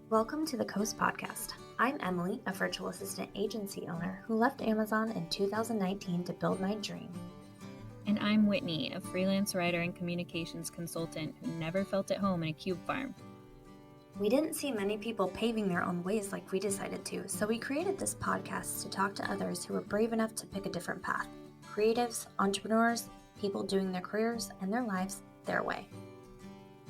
Welcome to the Coast Podcast. I'm Emily, a virtual assistant agency owner who left Amazon in 2019 to build my dream. And I'm Whitney, a freelance writer and communications consultant who never felt at home in a cube farm. We didn't see many people paving their own ways like we decided to, so we created this podcast to talk to others who were brave enough to pick a different path. Creatives, entrepreneurs, people doing their careers and their lives their way.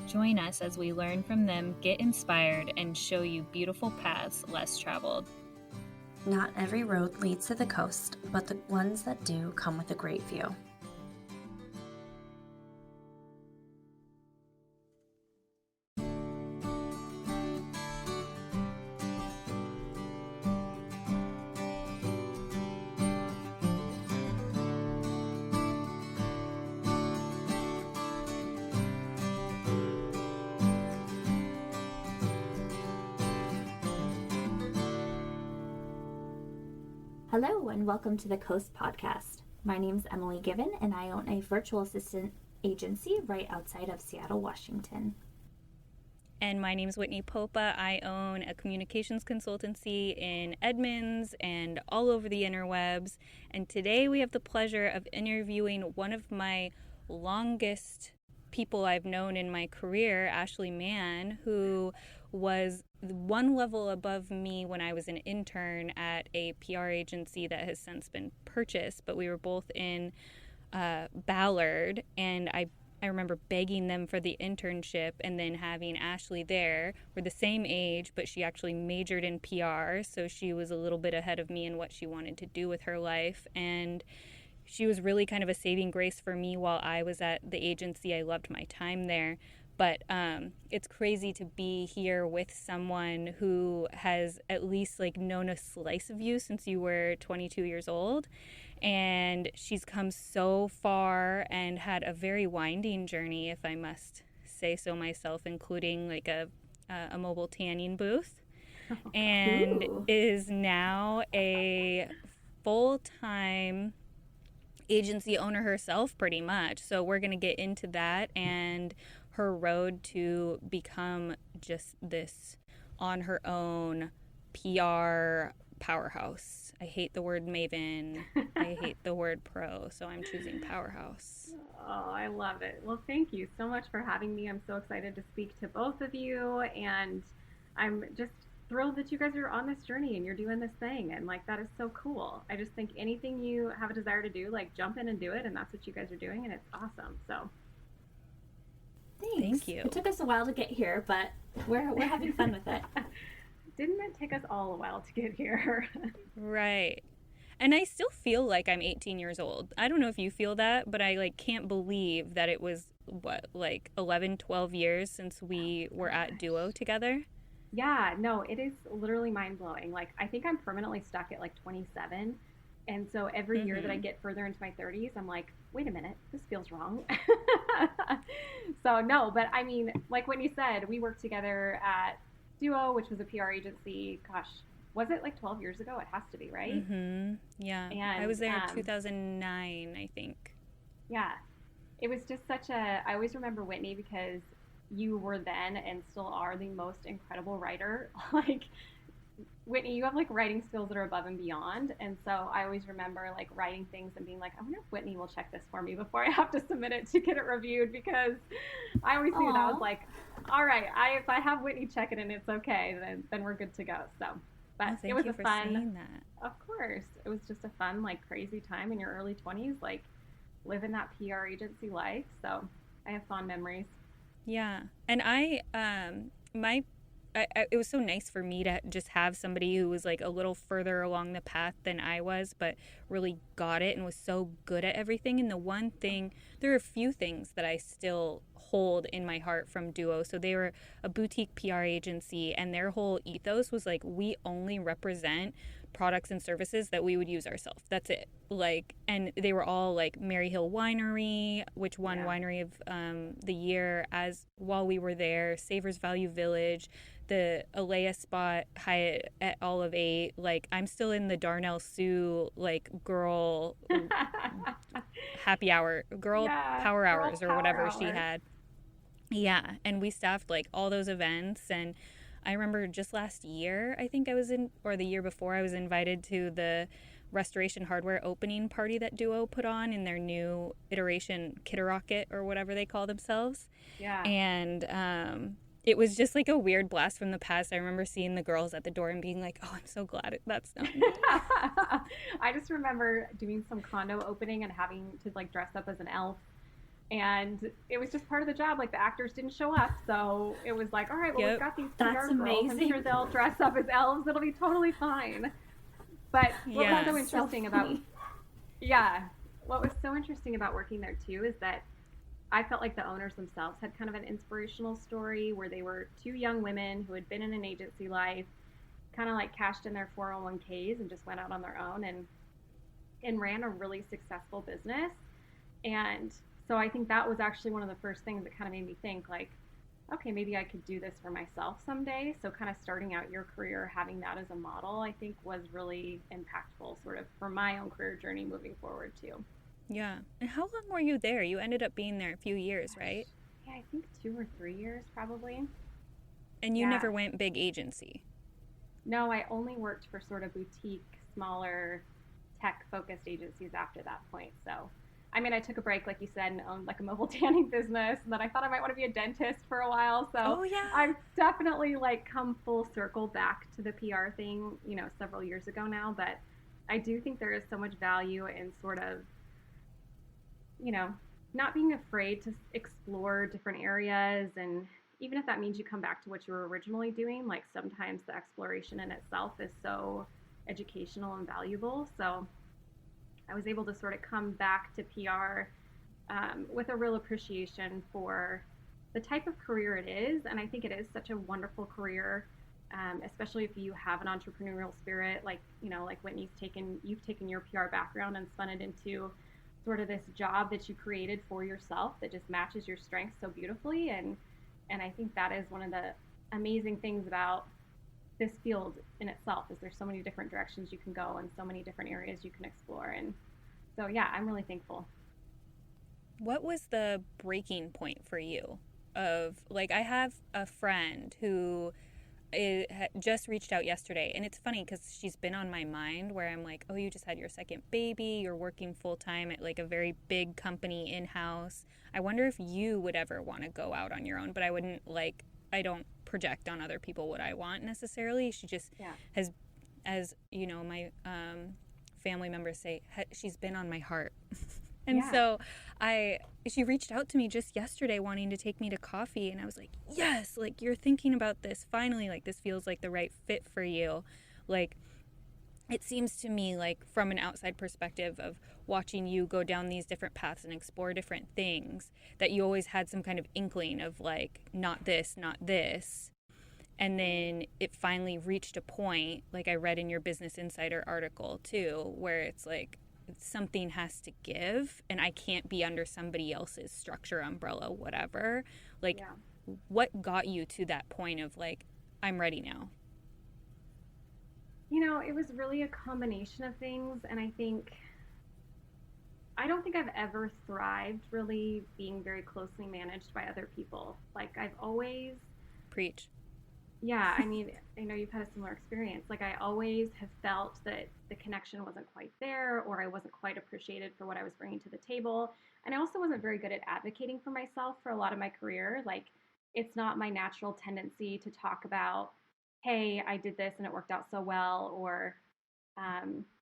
Join us as we learn from them, get inspired, and show you beautiful paths less traveled. Not every road leads to the coast, but the ones that do come with a great view. Hello and welcome to the Coast Podcast. My name is Emily Given and I own a virtual assistant agency right outside of Seattle, Washington. And my name is Whitney Popa. I own a communications consultancy in Edmonds and all over the interwebs. And today we have the pleasure of interviewing one of my longest people I've known in my career, Ashley Mann, who was one level above me when I was an intern at a PR agency that has since been purchased, but we were both in Ballard, and I remember begging them for the internship and then having Ashley there. We're the same age, but she actually majored in PR, so she was a little bit ahead of me in what she wanted to do with her life, and she was really kind of a saving grace for me while I was at the agency. I loved my time there. But it's crazy to be here with someone who has at least known a slice of you since you were 22 years old. And she's come so far and had a very winding journey, if I must say so myself, including a mobile tanning booth. And is now a full-time agency owner herself, pretty much. So we're going to get into that and her road to become just this on her own PR powerhouse. I hate the word maven. I hate the word pro, so I'm choosing powerhouse. Oh, I love it. Well, thank you so much for having me. I'm so excited to speak to both of you, and I'm just thrilled that you guys are on this journey and you're doing this thing, and that is so cool. I just think anything you have a desire to do, jump in and do it, and that's what you guys are doing, and it's awesome. So Thanks. Thank you. It took us a while to get here, but we're having fun with it. Didn't it take us all a while to get here? Right. And I still feel like I'm 18 years old. I don't know if you feel that, but I can't believe that it was 11, 12 years since we were at Duo together. Yeah, no, it is literally mind-blowing. I think I'm permanently stuck at 27. And so every year that I get further into my 30s, I'm like, wait a minute, this feels wrong. So no, but I mean, when you said, we worked together at Duo, which was a PR agency, gosh, was it 12 years ago? It has to be, right? Mm-hmm. Yeah. And I was there in 2009, I think. Yeah. It was just I always remember Whitney because you were then and still are the most incredible writer. Whitney, you have writing skills that are above and beyond. And so I always remember writing things and being I wonder if Whitney will check this for me before I have to submit it to get it reviewed, because I always knew that I was all right, if I have Whitney check it and it's okay, then we're good to go. So, but it was a fun, of course, it was just a fun, crazy time in your early 20s, living that PR agency life. So I have fond memories. Yeah. And it was so nice for me to just have somebody who was a little further along the path than I was, but really got it and was so good at everything. And there are a few things that I still hold in my heart from Duo. So they were a boutique PR agency, and their whole ethos was we only represent products and services that we would use ourselves. That's it. And they were all Mary Hill Winery, which won Winery of the Year while we were there, Savers Value Village, the Alea spot, Hyatt at Olive 8. I'm still in the Darnell Sue girl happy hour, power hours or whatever she had. Yeah, and we staffed all those events, and I remember just last year, I think I was in, or the year before, I was invited to the Restoration Hardware opening party that Duo put on in their new iteration, Kitterocket or whatever they call themselves. Yeah. And it was just like a weird blast from the past. I remember seeing the girls at the door and being like, oh, I'm so glad that's done. I just remember doing some condo opening and having to like dress up as an elf. And it was just part of the job. Like the actors didn't show up. So it was like, all right, well, we've got these PR girls. I'm sure they'll dress up as elves. It'll be totally fine. But what was so interesting about, what was so interesting about working there too is that I felt like the owners themselves had kind of an inspirational story where they were two young women who had been in an agency life, kind of like cashed in their 401ks and just went out on their own and ran a really successful business. And so I think that was actually one of the first things that kind of made me think like, okay, maybe I could do this for myself someday. So kind of starting out your career, having that as a model, I think was really impactful sort of for my own career journey moving forward too. Yeah. And how long were you there? You ended up being there a few years, right? Yeah, I think 2 or 3 years probably. And you never went big agency? No, I only worked for sort of boutique, smaller, tech-focused agencies after that point. So, I mean, I took a break, like you said, and owned like a mobile tanning business. And then I thought I might want to be a dentist for a while. So I've definitely like come full circle back to the PR thing, you know, several years ago now. But I do think there is so much value in sort of, you know, not being afraid to explore different areas. And even if that means you come back to what you were originally doing, like sometimes the exploration in itself is so educational and valuable. So I was able to sort of come back to PR with a real appreciation for the type of career it is. And I think it is such a wonderful career, especially if you have an entrepreneurial spirit, like, you know, like Whitney's you've taken your PR background and spun it into sort of this job that you created for yourself that just matches your strengths so beautifully. And I think that is one of the amazing things about this field in itself is there's so many different directions you can go and so many different areas you can explore. And so, yeah, I'm really thankful. What was the breaking point for you of, like, I have a friend who just reached out yesterday, and it's funny because she's been on my mind where I'm like, oh, you just had your second baby, you're working full-time at like a very big company in-house. I wonder if you would ever want to go out on your own, but I wouldn't like, I don't project on other people what I want necessarily. She just has, as you know, my family members say, she's been on my heart. And so she reached out to me just yesterday wanting to take me to coffee, and I was like, yes, like you're thinking about this finally, like this feels like the right fit for you. Like it seems to me like from an outside perspective of watching you go down these different paths and explore different things that you always had some kind of inkling of like not this. And then it finally reached a point, like I read in your Business Insider article too, where it's like something has to give and I can't be under somebody else's structure, umbrella, whatever. Like what got you to that point of like, I'm ready now? You know, it was really a combination of things. And I don't think I've ever thrived really being very closely managed by other people. Like I've always... Preach. Yeah, I mean, I know you've had a similar experience. Like I always have felt that the connection wasn't quite there, or I wasn't quite appreciated for what I was bringing to the table. And I also wasn't very good at advocating for myself for a lot of my career. Like it's not my natural tendency to talk about, hey, I did this and it worked out so well, or,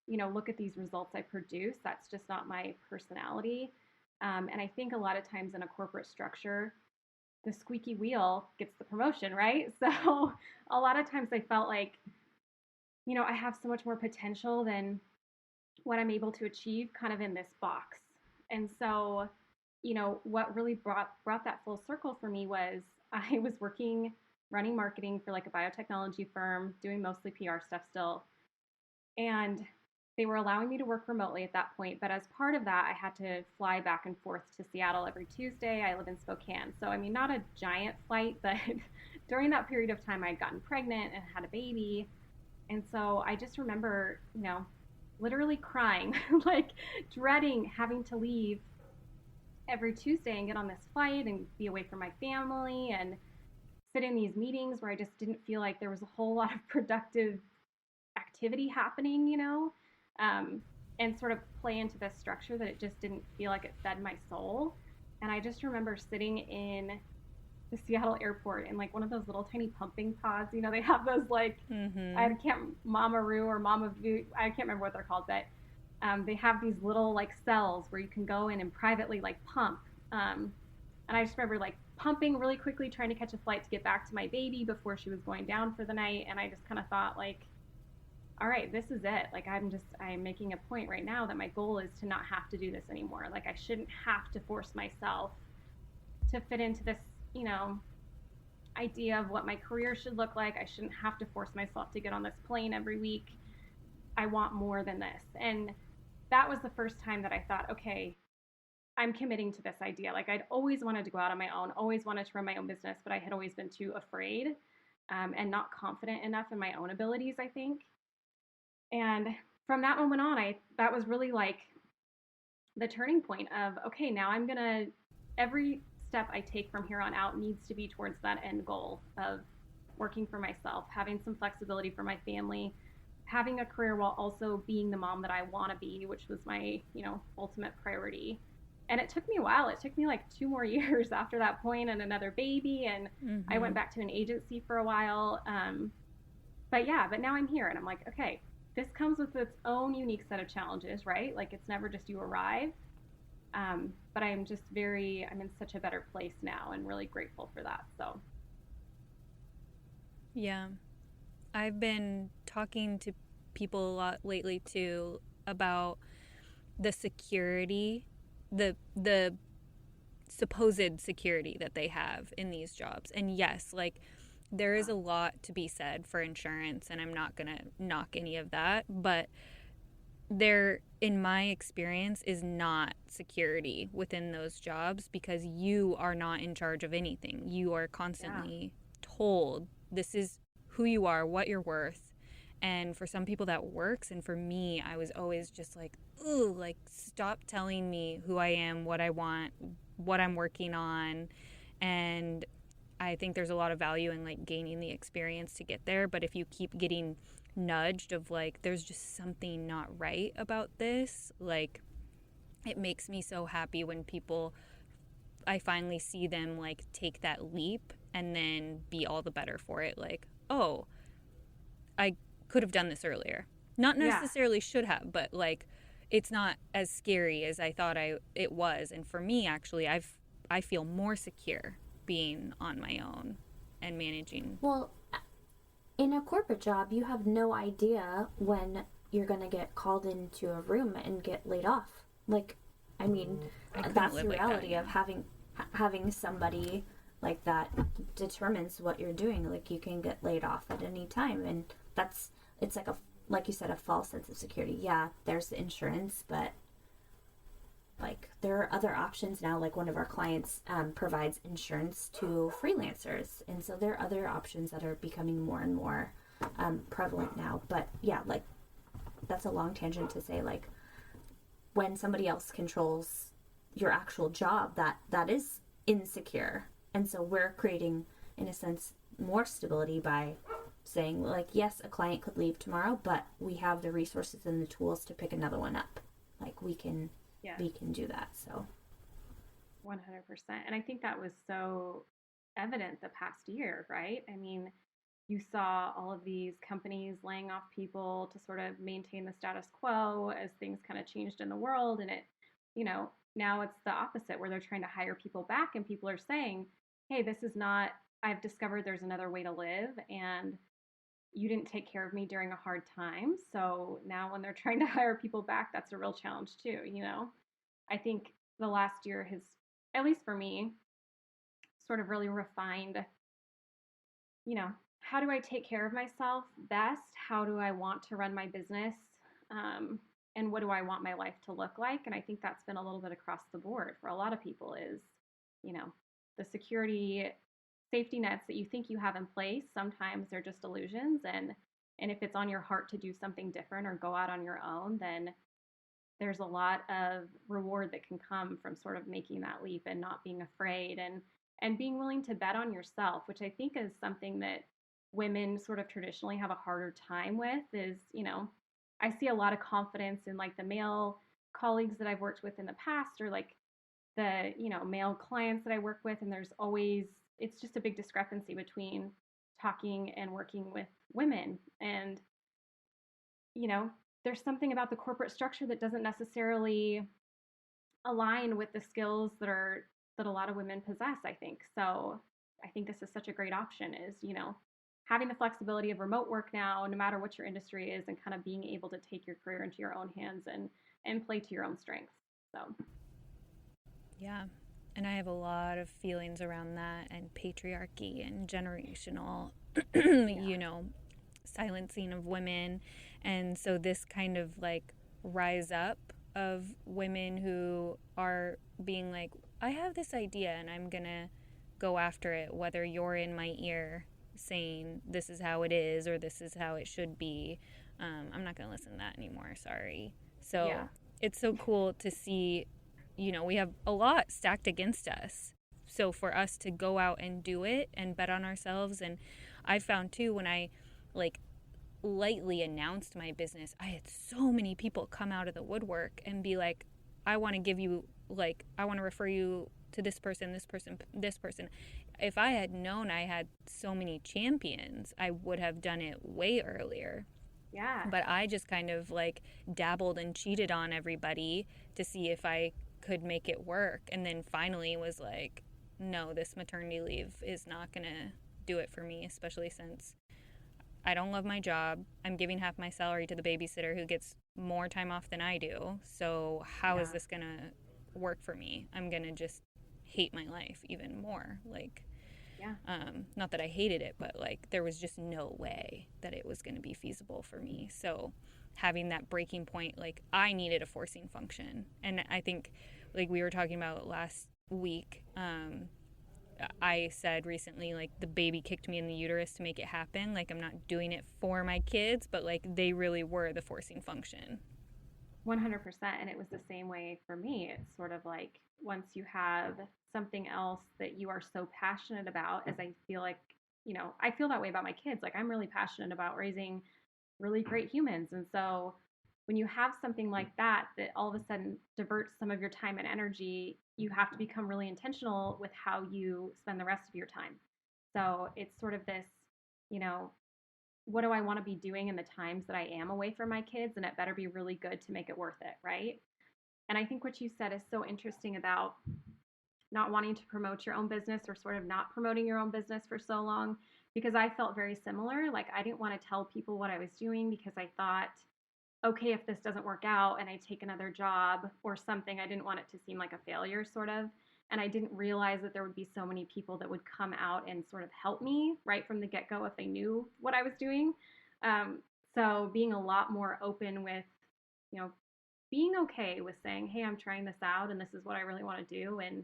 you know, look at these results I produced. That's just not my personality. And I think a lot of times in a corporate structure, the squeaky wheel gets the promotion, right? So a lot of times I felt like, you know, I have so much more potential than what I'm able to achieve kind of in this box. And so, you know, what really brought that full circle for me was I was running marketing for like a biotechnology firm, doing mostly PR stuff still. And they were allowing me to work remotely at that point, but as part of that, I had to fly back and forth to Seattle every Tuesday. I live in Spokane. So, I mean, not a giant flight, but during that period of time, I had gotten pregnant and had a baby. And so I just remember, you know, literally crying, like dreading having to leave every Tuesday and get on this flight and be away from my family. And sit in these meetings where I just didn't feel like there was a whole lot of productive activity happening, and sort of play into this structure that it just didn't feel like it fed my soul. And I just remember sitting in the Seattle airport in like one of those little tiny pumping pods. They have those like, I can't, Mamaroo or Mamavoo, I can't remember what they're called, but they have these little like cells where you can go in and privately like pump. And I just remember like pumping really quickly, trying to catch a flight to get back to my baby before she was going down for the night. And I just kind of thought like, all right, this is it. Like I'm making a point right now that my goal is to not have to do this anymore. Like I shouldn't have to force myself to fit into this, idea of what my career should look like. I shouldn't have to force myself to get on this plane every week. I want more than this. And that was the first time that I thought, okay, I'm committing to this idea. Like I'd always wanted to go out on my own, always wanted to run my own business, but I had always been too afraid and not confident enough in my own abilities, I think. And from that moment on, that was really like the turning point of, okay, now every step I take from here on out needs to be towards that end goal of working for myself, having some flexibility for my family, having a career while also being the mom that I want to be, which was my, ultimate priority. And it took me a while. It took me like 2 more years after that point and another baby. And I went back to an agency for a while. But now I'm here and I'm like, okay, this comes with its own unique set of challenges, right? Like it's never just you arrive. But I'm in such a better place now and really grateful for that. So. Yeah. I've been talking to people a lot lately too about the security, the supposed security that they have in these jobs. And yes, like there is a lot to be said for insurance, and I'm not going to knock any of that, but there, in my experience, is not security within those jobs because you are not in charge of anything. You are constantly told this is who you are, what you're worth. And for some people that works, and for me, I was always just like, ooh, like stop telling me who I am, what I want, what I'm working on. And I think there's a lot of value in like gaining the experience to get there, but if you keep getting nudged of like there's just something not right about this, like it makes me so happy when I finally see them like take that leap and then be all the better for it. Like, oh, I could have done this earlier, not necessarily should have, but like it's not as scary as I thought it was. And for me, actually, I feel more secure being on my own and managing. Well, in a corporate job, you have no idea when you're going to get called into a room and get laid off. Like, I mean, that's the reality of having somebody like that determines what you're doing. Like, you can get laid off at any time, and it's like you said, a false sense of security. Yeah, there's the insurance, but like there are other options now. Like one of our clients provides insurance to freelancers, and so there are other options that are becoming more and more prevalent now. But yeah, like that's a long tangent to say, like when somebody else controls your actual job, that is insecure. And so we're creating, in a sense, more stability by saying, like, yes, a client could leave tomorrow, but we have the resources and the tools to pick another one up. Like we can do that. So 100%. And I think that was so evident the past year, right? I mean, you saw all of these companies laying off people to sort of maintain the status quo as things kind of changed in the world. And it, now it's the opposite where they're trying to hire people back and people are saying, hey, this is not, I've discovered there's another way to live and you didn't take care of me during a hard time. So now when they're trying to hire people back, that's a real challenge too, I think the last year has, at least for me, sort of really refined, how do I take care of myself best? How do I want to run my business? And what do I want my life to look like? And I think that's been a little bit across the board for a lot of people is, the security safety nets that you think you have in place, sometimes they're just illusions. And if it's on your heart to do something different or go out on your own, then there's a lot of reward that can come from sort of making that leap and not being afraid. And and being willing to bet on yourself, which I think is something that women sort of traditionally have a harder time with. Is, I see a lot of confidence in like the male colleagues that I've worked with in the past, or like the, male clients that I work with, and it's just a big discrepancy between talking and working with women. And, you know, there's something about the corporate structure that doesn't necessarily align with the skills that a lot of women possess, I think. So I think this is such a great option, is, having the flexibility of remote work now, no matter what your industry is, and kind of being able to take your career into your own hands and play to your own strengths. So Yeah. And I have a lot of feelings around that, and patriarchy and generational, silencing of women. And so this kind of like rise up of women who are being like, I have this idea and I'm going to go after it, whether you're in my ear saying this is how it is or this is how it should be. I'm not going to listen to that anymore. Sorry. So It's so cool to see, we have a lot stacked against us. So for us to go out and do it and bet on ourselves. And I found too, when I like lightly announced my business, I had so many people come out of the woodwork and be like, I want to give you, like, I want to refer you to this person, this person, this person. If I had known I had so many champions, I would have done it way earlier. Yeah. But I just kind of like dabbled and cheated on everybody to see if I could make it work. And then finally was like, no, this maternity leave is not going to do it for me, especially since I don't love my job. I'm giving half my salary to the babysitter who gets more time off than I do. So how is this going to work for me? I'm going to just hate my life even more. Like, not that I hated it, but like there was just no way that it was going to be feasible for me. So having that breaking point, like I needed a forcing function. And I think like we were talking about last week, I said recently, like the baby kicked me in the uterus to make it happen. Like I'm not doing it for my kids, but like they really were the forcing function. 100%. And it was the same way for me. It's sort of like once you have something else that you are so passionate about, as I feel like, I feel that way about my kids. Like I'm really passionate about raising really great humans. And so when you have something like that all of a sudden diverts some of your time and energy, you have to become really intentional with how you spend the rest of your time. So it's sort of this, what do I want to be doing in the times that I am away from my kids? And it better be really good to make it worth it, right? And I think what you said is so interesting about not wanting to promote your own business, or sort of not promoting your own business for so long, because I felt very similar. Like I didn't want to tell people what I was doing because I thought, okay, if this doesn't work out and I take another job or something, I didn't want it to seem like a failure, sort of. And I didn't realize that there would be so many people that would come out and sort of help me right from the get-go if they knew what I was doing. So being a lot more open with, being okay with saying, hey, I'm trying this out and this is what I really want to do. And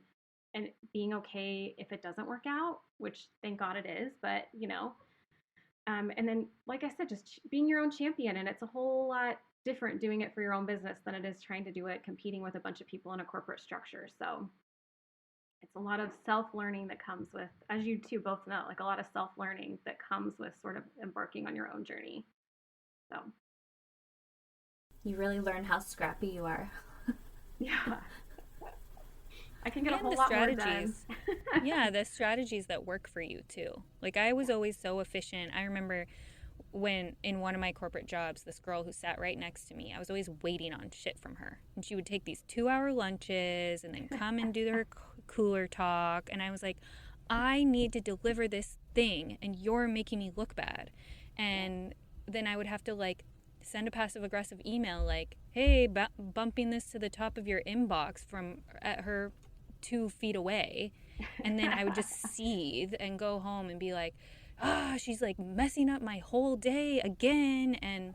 being okay if it doesn't work out, which thank God it is, but, and then, like I said, just being your own champion. And it's a whole lot different doing it for your own business than it is trying to do it competing with a bunch of people in a corporate structure. So it's a lot of self-learning that comes with, as you two both know, like a lot of self-learning that comes with sort of embarking on your own journey. So you really learn how scrappy you are. Yeah. I can get a whole lot more done. Yeah, the strategies that work for you too. Like I was always so efficient. I remember when in one of my corporate jobs, this girl who sat right next to me, I was always waiting on shit from her. And she would take these 2-hour lunches and then come and do her cooler talk. And I was like, I need to deliver this thing and you're making me look bad. And then I would have to like send a passive aggressive email like, hey, bumping this to the top of your inbox from at her 2 feet away. And then I would just seethe and go home and be like, she's like messing up my whole day again. And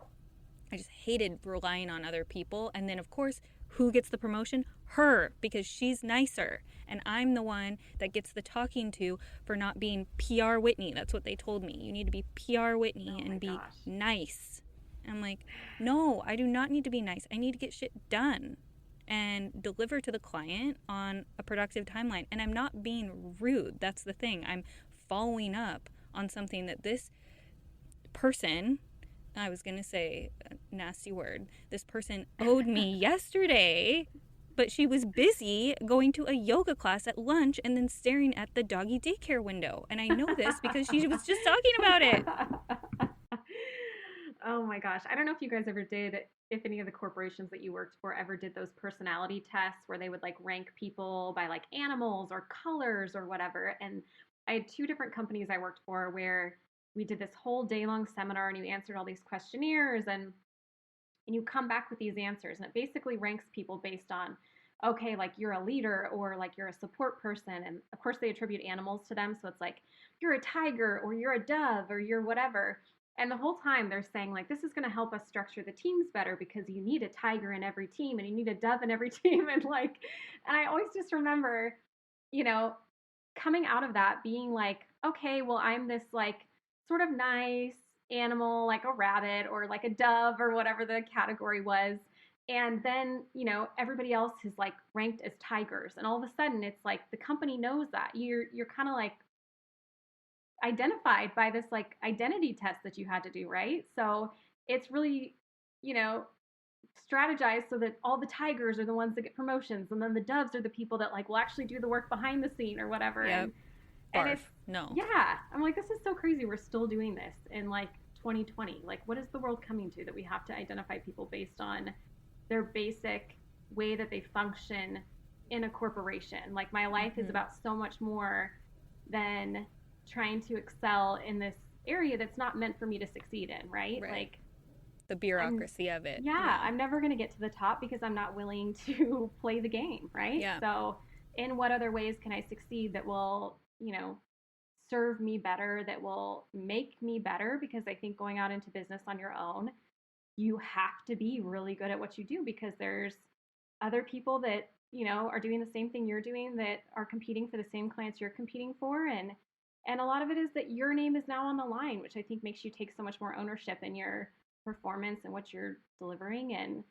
I just hated relying on other people. And then of course, who gets the promotion? Her, because she's nicer. And I'm the one that gets the talking to for not being PR Whitney. That's what they told me. You need to be PR Whitney and be nice. I'm like, no, I do not need to be nice. I need to get shit done. and deliver to the client on a productive timeline. And I'm not being rude. That's the thing. I'm following up on something that this person, I was going to say a nasty word, this person owed me yesterday, but she was busy going to a yoga class at lunch and then staring at the doggy daycare window. And I know this because she was just talking about it. Oh my gosh. I don't know if you guys ever did, if any of the corporations that you worked for ever did those personality tests where they would like rank people by like animals or colors or whatever. And I had two different companies I worked for where we did this whole day long seminar and you answered all these questionnaires and you come back with these answers, and it basically ranks people based on, okay, like you're a leader or like you're a support person. And of course they attribute animals to them. So it's like, you're a tiger or you're a dove or you're whatever. And the whole time they're saying like, this is going to help us structure the teams better because you need a tiger in every team and you need a dove in every team. And like, and I always just remember, you know, coming out of that being like, okay, well, I'm this like sort of nice animal, like a rabbit or like a dove or whatever the category was. And then, you know, everybody else is like ranked as tigers. And all of a sudden it's like the company knows that. You're kind of like identified by this like identity test that you had to do, right? So it's really, you know, strategized so that all the tigers are the ones that get promotions and then the doves are the people that like will actually do the work behind the scene or whatever. Yep. And it's no. Yeah. I'm like, this is so crazy. We're still doing this in like 2020. Like, what is the world coming to that we have to identify people based on their basic way that they function in a corporation? Like, my life is about so much more than trying to excel in this area that's not meant for me to succeed in, right? Like the bureaucracy of it. Yeah, I'm never going to get to the top because I'm not willing to play the game, right? Yeah. So in what other ways can I succeed that will, you know, serve me better, that will make me better? Because I think going out into business on your own, you have to be really good at what you do because there's other people that, you know, are doing the same thing you're doing, that are competing for the same clients you're competing for. And a lot of it is that your name is now on the line, which I think makes you take so much more ownership in your performance and what you're delivering. And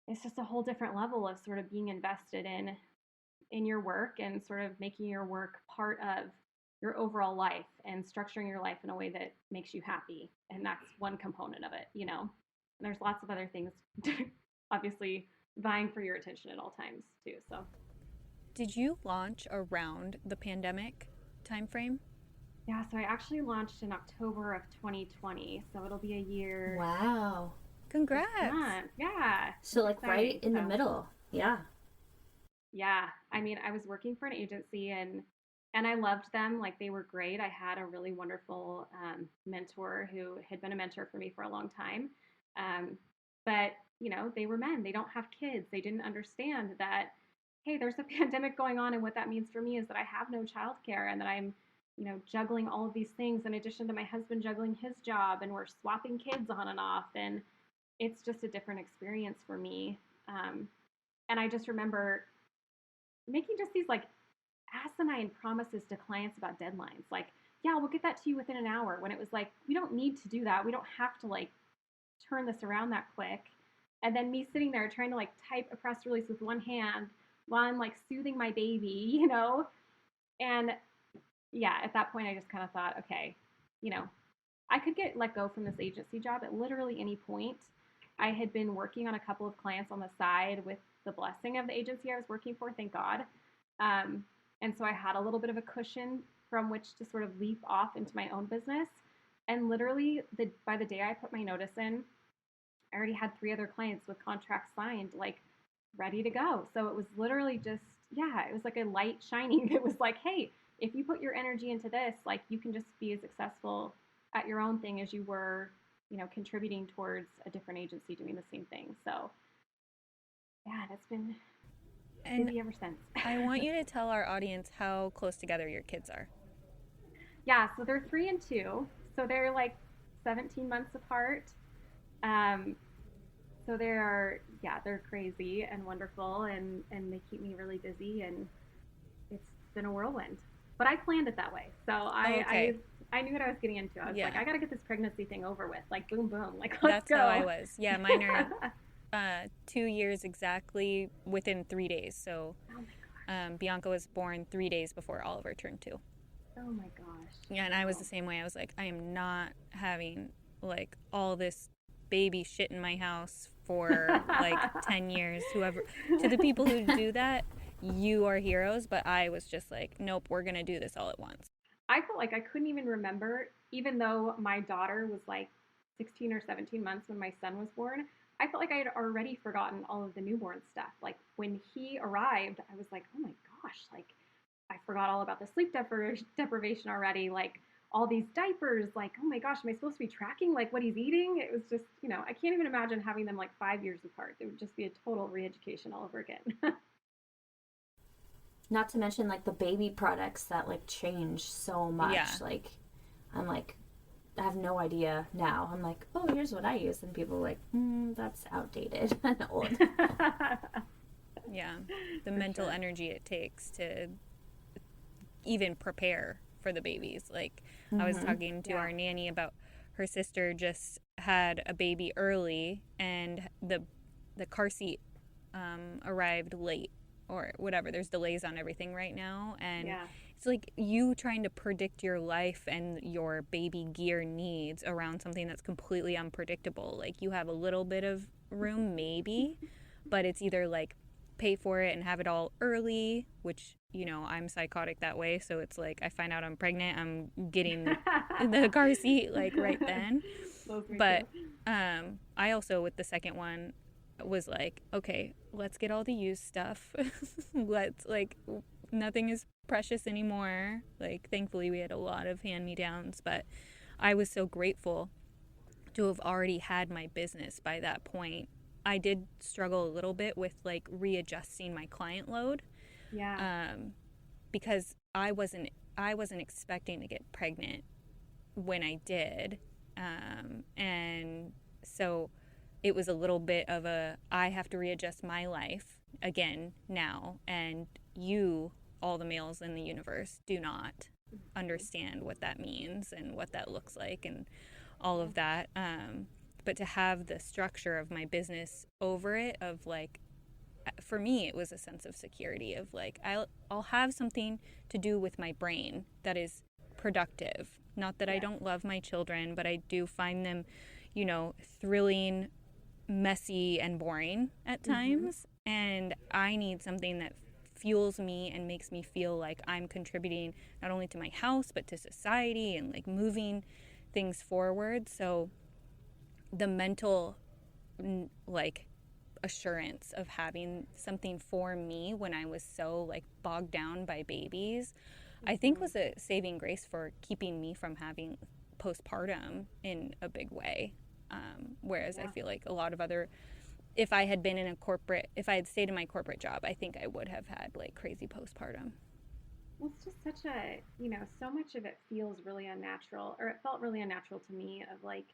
it's just a whole different level of sort of being invested in your work and sort of making your work part of your overall life and structuring your life in a way that makes you happy. And that's one component of it, you know. And there's lots of other things obviously vying for your attention at all times too. So did you launch around the pandemic timeframe? Yeah, so I actually launched in October of 2020, so it'll be a year. Wow. Congrats. Yeah. So like right in the middle. Yeah. Yeah. I mean, I was working for an agency and I loved them. Like, they were great. I had a really wonderful mentor who had been a mentor for me for a long time. But, you know, they were men. They don't have kids. They didn't understand that, hey, there's a pandemic going on, and what that means for me is that I have no childcare and that I'm, you know, juggling all of these things in addition to my husband juggling his job, and we're swapping kids on and off, and it's just a different experience for me. And I just remember making just these like asinine promises to clients about deadlines. Like, yeah, we'll get that to you within an hour, when it was like, we don't need to do that. We don't have to like turn this around that quick. And then me sitting there trying to like type a press release with one hand while I'm like soothing my baby, you know? And yeah, at that point I just kind of thought, okay, you know, I could get let go from this agency job at literally any point. I had been working on a couple of clients on the side with the blessing of the agency I was working for, thank God. And so I had a little bit of a cushion from which to sort of leap off into my own business. And literally by the day I put my notice in, I already had 3 other clients with contracts signed, like ready to go. So it was literally just, yeah, it was like a light shining. It was like, hey, if you put your energy into this, like you can just be as successful at your own thing as you were, you know, contributing towards a different agency doing the same thing. So yeah, that's been busy ever since. I want you to tell our audience how close together your kids are. Yeah, so they're 3 and 2. So they're like 17 months apart. So they're crazy and wonderful, and they keep me really busy, and it's been a whirlwind. But I planned it that way. So I knew what I was getting into. I was like, I got to get this pregnancy thing over with. Like, boom, boom. Like, let's go. That's how I was. Yeah, mine are 2 years exactly within 3 days. So Oh my gosh. Bianca was born 3 days before Oliver turned 2. Oh my gosh. Yeah, and I was Wow. the same way. I was like, I am not having like all this baby shit in my house for like 10 years. Whoever, to the people who do that, you are heroes. But I was just like, nope, we're going to do this all at once. I felt like I couldn't even remember, even though my daughter was like 16 or 17 months when my son was born. I felt like I had already forgotten all of the newborn stuff. Like when he arrived, I was like, oh my gosh, like I forgot all about the sleep deprivation already. Like all these diapers, like, oh my gosh, am I supposed to be tracking like what he's eating? It was just, I can't even imagine having them like 5 years apart. It would just be a total re education all over again. Not to mention like the baby products that like change so much. Yeah. Like I'm like I have no idea now. I'm like, oh, here's what I use, and people are like, that's outdated and old. Yeah. The For mental sure. energy it takes to even prepare for the babies. Like I was talking to Yeah. our nanny about her sister just had a baby early, and the car seat arrived late or whatever. There's delays on everything right now, and Yeah. it's like you trying to predict your life and your baby gear needs around something that's completely unpredictable. Like you have a little bit of room maybe, but it's either like pay for it and have it all early, which I'm psychotic that way, so it's like I find out I'm pregnant, I'm getting the car seat like right then. Those me But too. I also with the second one was like, okay, let's get all the used stuff. Let's like nothing is precious anymore. Like thankfully we had a lot of hand-me-downs, but I was so grateful to have already had my business by that point. I did struggle a little bit with like readjusting my client load, Yeah. because I wasn't expecting to get pregnant when I did, and so it was a little bit of I have to readjust my life again now, and all the males in the universe do not understand what that means and what that looks like and all of that. But to have the structure of my business over it, of like, for me, it was a sense of security of like, I'll have something to do with my brain that is productive. Not that I Yes. don't love my children, but I do find them, thrilling, messy, and boring at times. And I need something that fuels me and makes me feel like I'm contributing not only to my house, but to society and like moving things forward. So the mental like assurance of having something for me when I was so like bogged down by babies, I think was a saving grace for keeping me from having postpartum in a big way. Whereas I Yeah. feel like a lot of other, if I had been in a corporate, if I had stayed in my corporate job, I think I would have had like crazy postpartum. Well, it's just such a, so much of it feels really unnatural, or it felt really unnatural to me of like,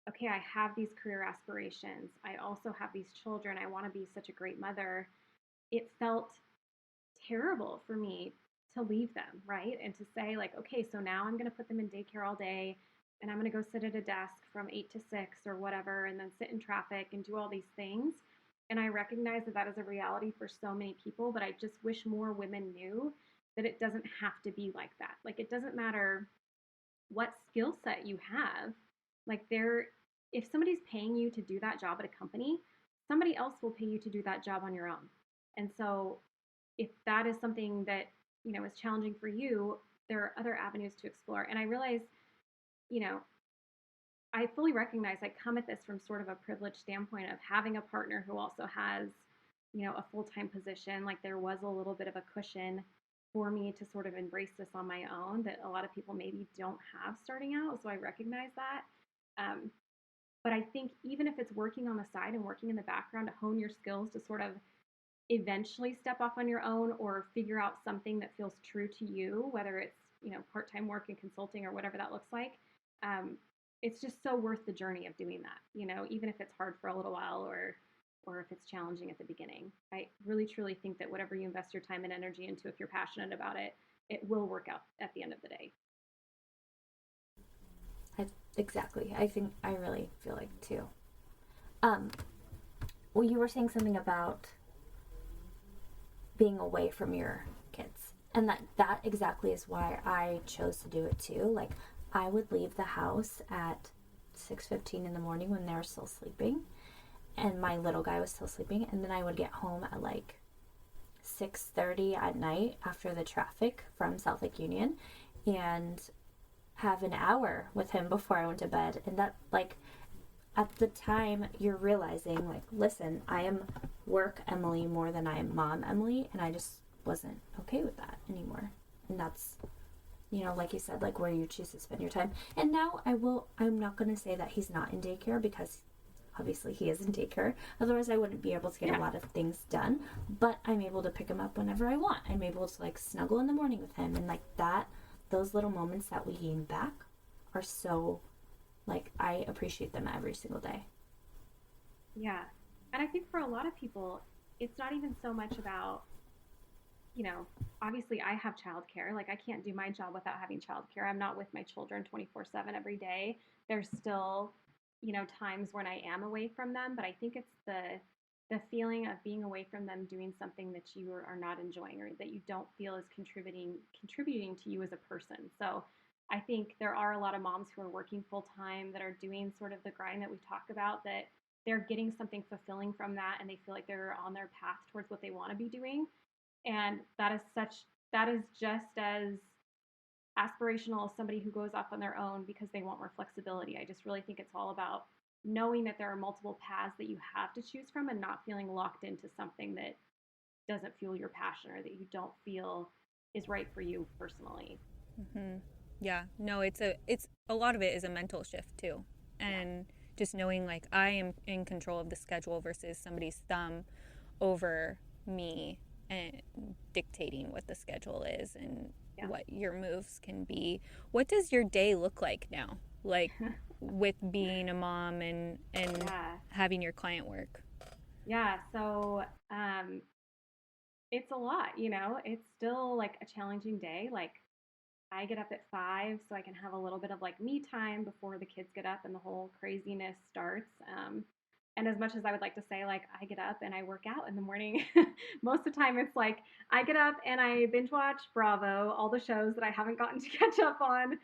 okay, I have these career aspirations. I also have these children. I want to be such a great mother. It felt terrible for me to leave them, right? And to say, like, okay, so now I'm going to put them in daycare all day and I'm going to go sit at a desk from 8 to 6 or whatever, and then sit in traffic and do all these things. And I recognize that that is a reality for so many people, but I just wish more women knew that it doesn't have to be like that. Like, it doesn't matter what skill set you have. Like, if somebody's paying you to do that job at a company, somebody else will pay you to do that job on your own. And so if that is something that is challenging for you, there are other avenues to explore. And I realize, you know I fully recognize I come at this from sort of a privileged standpoint of having a partner who also has a full-time position. Like, there was a little bit of a cushion for me to sort of embrace this on my own that a lot of people maybe don't have starting out, so I recognize that. um, but I think even if it's working on the side and working in the background to hone your skills to sort of eventually step off on your own or figure out something that feels true to you, whether it's part-time work and consulting or whatever that looks like. um, it's just so worth the journey of doing that, even if it's hard for a little while, or if it's challenging at the beginning. I really truly think that whatever you invest your time and energy into, if you're passionate about it, it will work out at the end of the day. Exactly. I think I really feel like too. Um, well, you were saying something about being away from your kids. And that exactly is why I chose to do it too. Like, I would leave the house at 6:15 in the morning when they were still sleeping, and my little guy was still sleeping, and then I would get home at like 6:30 at night after the traffic from South Lake Union, and have an hour with him before I went to bed. And that, like, at the time, you're realizing, like, listen, I am work Emily more than I am mom Emily, and I just wasn't okay with that anymore. And that's, you know, like you said, like, where you choose to spend your time. And now I'm not going to say that he's not in daycare, because obviously he is in daycare. Otherwise, I wouldn't be able to get a lot of things done. But I'm able to pick him up whenever I want. I'm able to, like, snuggle in the morning with him. And, like, those little moments that we gain back are so, like, I appreciate them every single day. Yeah. And I think for a lot of people, it's not even so much about, you know, obviously I have childcare. Like, I can't do my job without having childcare. I'm not with my children 24/7 every day. There's still, you know, times when I am away from them, but I think it's the feeling of being away from them doing something that you are not enjoying, or that you don't feel is contributing to you as a person. So I think there are a lot of moms who are working full time, that are doing sort of the grind that we talk about, that they're getting something fulfilling from that, and they feel like they're on their path towards what they want to be doing. And that is just as aspirational as somebody who goes off on their own because they want more flexibility. I just really think it's all about knowing that there are multiple paths that you have to choose from, and not feeling locked into something that doesn't fuel your passion, or that you don't feel is right for you personally. Mm-hmm. Yeah, no, it's a lot of it is a mental shift too. And just knowing, like, I am in control of the schedule versus somebody's thumb over me and dictating what the schedule is and what your moves can be. What does your day look like now? Like, with being a mom and having your client work? Yeah, so it's a lot, you know. It's still like a challenging day. Like, I get up at 5 so I can have a little bit of like me time before the kids get up and the whole craziness starts. And as much as I would like to say, like, I get up and I work out in the morning, most of the time it's like I get up and I binge watch Bravo, all the shows that I haven't gotten to catch up on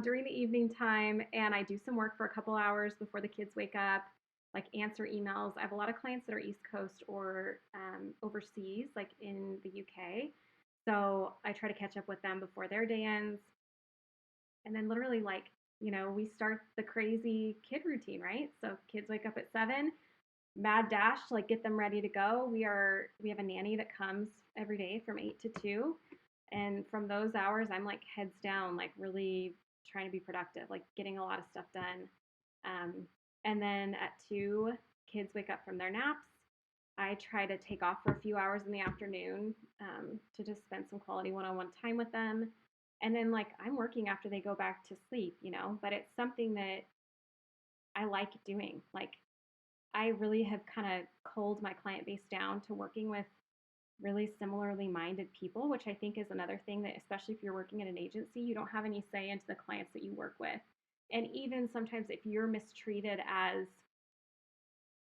during the evening time. And I do some work for a couple hours before the kids wake up, like answer emails. I have a lot of clients that are East Coast or overseas, like in the UK. So I try to catch up with them before their day ends. And then literally, like, you know, we start the crazy kid routine, right? So kids wake up at 7, mad dash to like get them ready to go. We have a nanny that comes every day from 8 to 2. And from those hours, I'm like heads down, like really trying to be productive, like getting a lot of stuff done. Um, and then at 2, kids wake up from their naps. I try to take off for a few hours in the afternoon to just spend some quality one-on-one time with them. And then, like, I'm working after they go back to sleep, you know, but it's something that I like doing. Like, I really have kind of culled my client base down to working with really similarly minded people, which I think is another thing that, especially if you're working at an agency, you don't have any say into the clients that you work with. And even sometimes if you're mistreated as,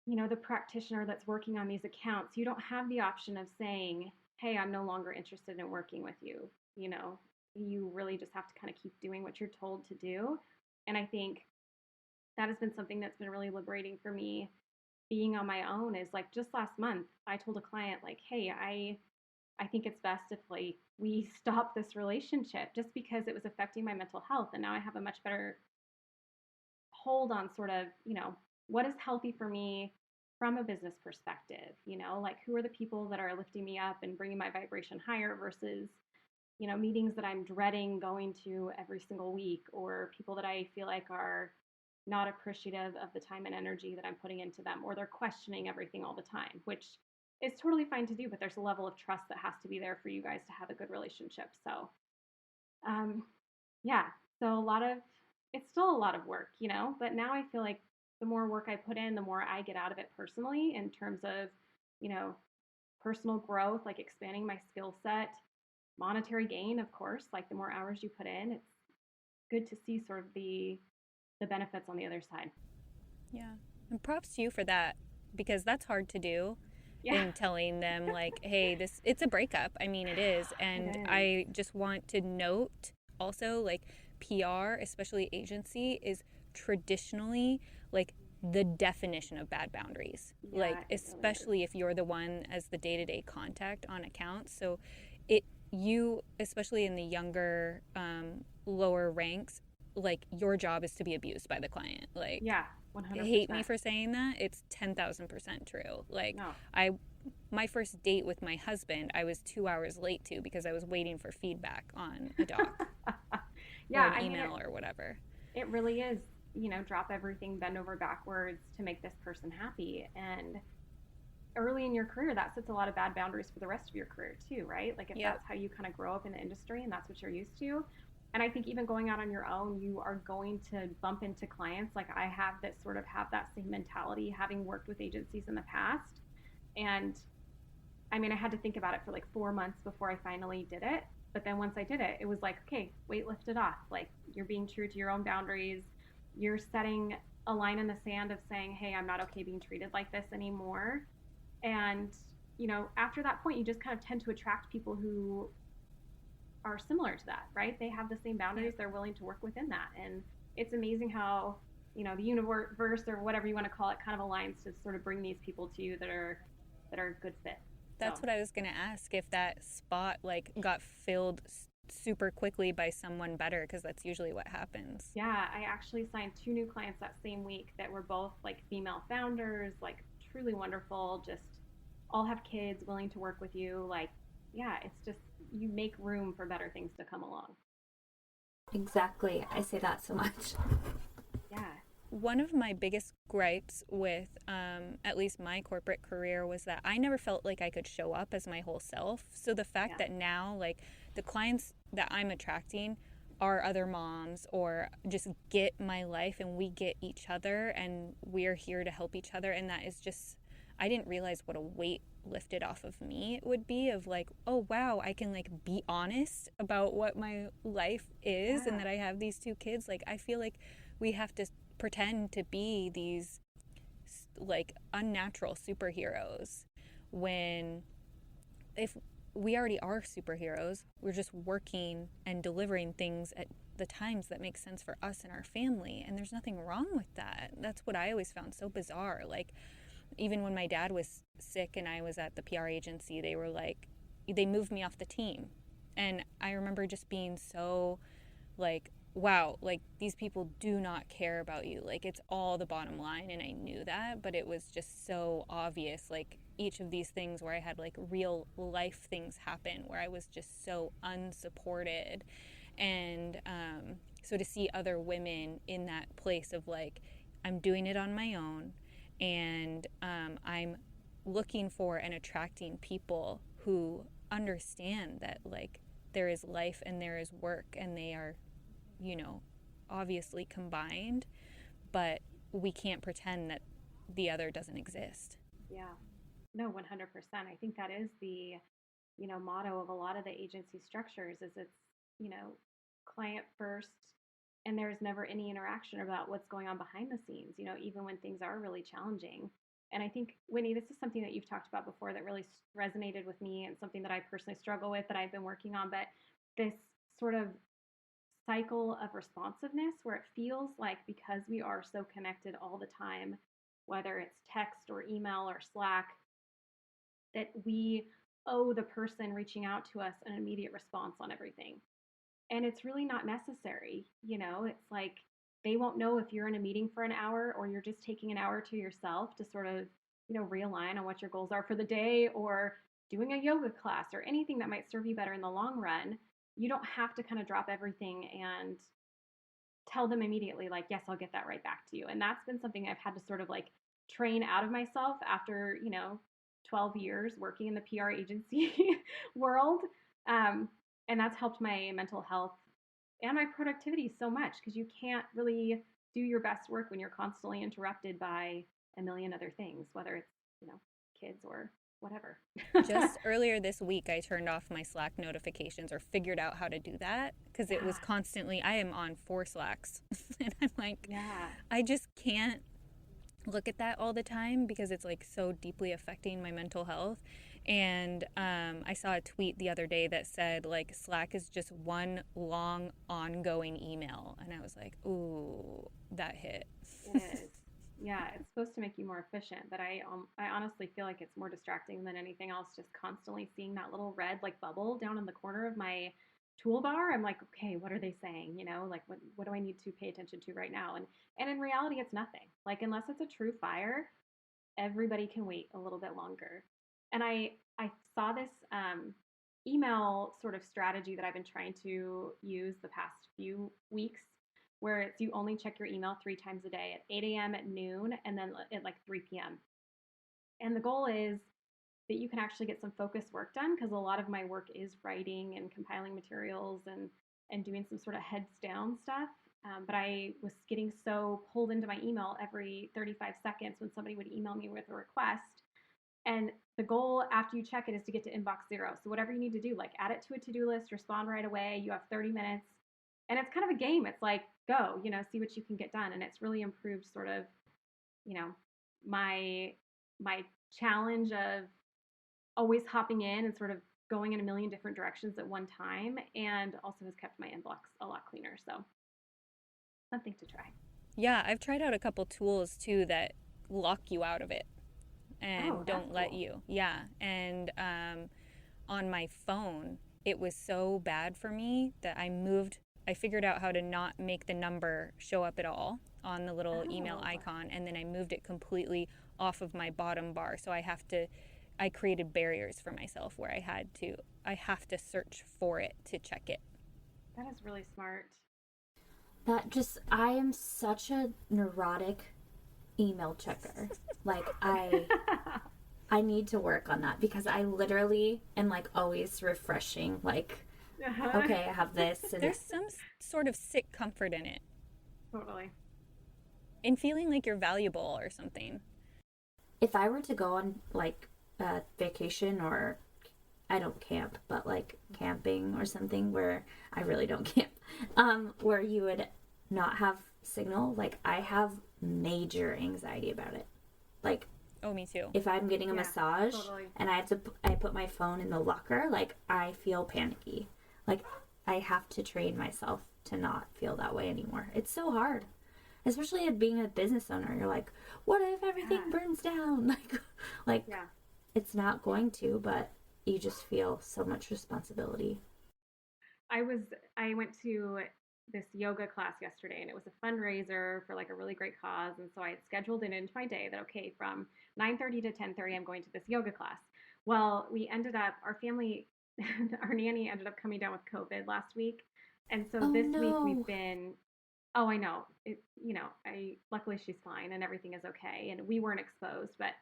you know, the practitioner that's working on these accounts, you don't have the option of saying, hey, I'm no longer interested in working with you. You know, you really just have to kind of keep doing what you're told to do. And I think that has been something that's been really liberating for me being on my own. Is like, just last month, I told a client, like, hey, I think it's best if like we stop this relationship, just because it was affecting my mental health. And now I have a much better hold on sort of, you know, what is healthy for me from a business perspective, you know, like who are the people that are lifting me up and bringing my vibration higher versus, you know, meetings that I'm dreading going to every single week, or people that I feel like are not appreciative of the time and energy that I'm putting into them, or they're questioning everything all the time, which is totally fine to do, but there's a level of trust that has to be there for you guys to have a good relationship. So, yeah, so it's still a lot of work, you know, but now I feel like the more work I put in, the more I get out of it personally, in terms of, you know, personal growth, like expanding my skill set, monetary gain, of course, like the more hours you put in, it's good to see sort of the benefits on the other side. Yeah. And props to you for that. because that's hard to do. Yeah. In telling them like, hey, it's a breakup. I mean, it is. And It is. I just want to note also, like, PR, especially agency, is traditionally like the definition of bad boundaries. Yeah, Like, it especially really is. if you're the one as the day-to-day contact on accounts. So you, especially in the younger, lower ranks, like, your job is to be abused by the client. Like, Yeah, 100%. hate me for saying that, it's 10,000% true. Like, No. my first date with my husband, I was 2 hours late to because I was waiting for feedback on a doc Yeah, or an I mean, email or whatever. it really is, drop everything, bend over backwards to make this person happy. And early in your career, that sets a lot of bad boundaries for the rest of your career too, right? Like if Yep. that's how you kind of grow up in the industry and that's what you're used to. And I think even going out on your own, you are going to bump into clients. Like I have that sort of have that same mentality, having worked with agencies in the past. And I mean, I had to think about it for like 4 months before I finally did it. But then once I did it, it was like, okay, weight lifted off. Like you're being true to your own boundaries. You're setting a line in the sand of saying, hey, I'm not okay being treated like this anymore. And, after that point, you just kind of tend to attract people who are similar to that, right? They have the same boundaries. They're willing to work within that. And it's amazing how, the universe or whatever you want to call it kind of aligns to sort of bring these people to you that are a good fit. That's what I was going to ask, if that spot like got filled super quickly by someone better, because that's usually what happens. Yeah, I actually signed 2 new clients that same week that were both like female founders, like truly wonderful, just all have kids, willing to work with you. Like, yeah, it's just you make room for better things to come along. Exactly. I say that so much. Yeah. One of my biggest gripes with at least my corporate career was that I never felt like I could show up as my whole self. So the fact that now, like, the clients that I'm attracting are other moms or just get my life and we get each other and we're here to help each other. And that is just, I didn't realize what a weight lifted off of me it would be, of like, oh wow, I can like be honest about what my life is and that I have these 2 kids. Like, I feel like we have to pretend to be these like unnatural superheroes when if we already are superheroes, we're just working and delivering things at the times that make sense for us and our family, and there's nothing wrong with that. That's what I always found so bizarre. Like, even when my dad was sick and I was at the PR agency, they were like, they moved me off the team, and I remember just being so like, wow, like these people do not care about you. Like, it's all the bottom line. And I knew that, but it was just so obvious. Like, each of these things where I had like real life things happen where I was just so unsupported. And so to see other women in that place of like, I'm doing it on my own, and I'm looking for and attracting people who understand that like there is life and there is work and they are, obviously combined, but we can't pretend that the other doesn't exist. Yeah. No, 100%. I think that is the, motto of a lot of the agency structures is it's, client first, and there's never any interaction about what's going on behind the scenes, even when things are really challenging. And I think, Whitney, this is something that you've talked about before that really resonated with me and something that I personally struggle with that I've been working on, but this sort of cycle of responsiveness where it feels like because we are so connected all the time, whether it's text or email or Slack, that we owe the person reaching out to us an immediate response on everything. And it's really not necessary. It's like they won't know if you're in a meeting for an hour or you're just taking an hour to yourself to sort of, realign on what your goals are for the day, or doing a yoga class or anything that might serve you better in the long run. You don't have to kind of drop everything and tell them immediately, like, yes, I'll get that right back to you. And that's been something I've had to sort of like train out of myself after, 12 years working in the PR agency world. And that's helped my mental health and my productivity so much, because you can't really do your best work when you're constantly interrupted by a million other things, whether it's, kids or whatever. Just earlier this week, I turned off my Slack notifications, or figured out how to do that, because it was constantly, I am on 4 Slacks. And I'm like, I just can't look at that all the time because it's like so deeply affecting my mental health. And I saw a tweet the other day that said like Slack is just one long ongoing email, and I was like, ooh, that hit. It is. Yeah, it's supposed to make you more efficient, but I honestly feel like it's more distracting than anything else. Just constantly seeing that little red like bubble down in the corner of my toolbar. I'm like, okay, what are they saying? You know, like what do I need to pay attention to right now? And in reality, it's nothing. Like unless it's a true fire, everybody can wait a little bit longer. And I saw this email sort of strategy that I've been trying to use the past few weeks, where it's you only check your email 3 times a day at 8 a.m., at noon, and then at like 3 p.m. And the goal is that you can actually get some focused work done because a lot of my work is writing and compiling materials and doing some sort of heads down stuff. But I was getting so pulled into my email every 35 seconds when somebody would email me with a request. And the goal after you check it is to get to inbox zero. So whatever you need to do, like add it to a to-do list, respond right away. You have 30 minutes. And it's kind of a game. It's like, go, see what you can get done. And it's really improved sort of, you know, my my challenge of always hopping in and sort of going in a million different directions at one time, and also has kept my inbox a lot cleaner. So something to try. Yeah, I've tried out a couple tools too that lock you out of it and don't let cool. you. Yeah. And on my phone, it was so bad for me that I figured out how to not make the number show up at all on the little email icon. And then I moved it completely off of my bottom bar. So I created barriers for myself where I have to search for it to check it. That is really smart. I am such a neurotic email checker. Like I need to work on that because I literally am like always refreshing, like, okay, I have this. And there's some sort of sick comfort in it. Totally. In feeling like you're valuable or something. If I were to go on like a vacation, or I don't camp, but like camping or something where I really don't camp, where you would not have signal, like I have major anxiety about it. Like, oh, me too. If I'm getting a massage and I put my phone in the locker, like I feel panicky. Like I have to train myself to not feel that way anymore. It's so hard. Especially at being a business owner, you're like, what if everything burns down? Like it's not going to, but you just feel so much responsibility. I went to this yoga class yesterday, and it was a fundraiser for like a really great cause. And so I had scheduled it into my day that, okay, from 9:30 to 10:30, I'm going to this yoga class. Well, our family, our nanny ended up coming down with COVID last week. And so this week we've been, I know, luckily she's fine and everything is okay. And we weren't exposed, but,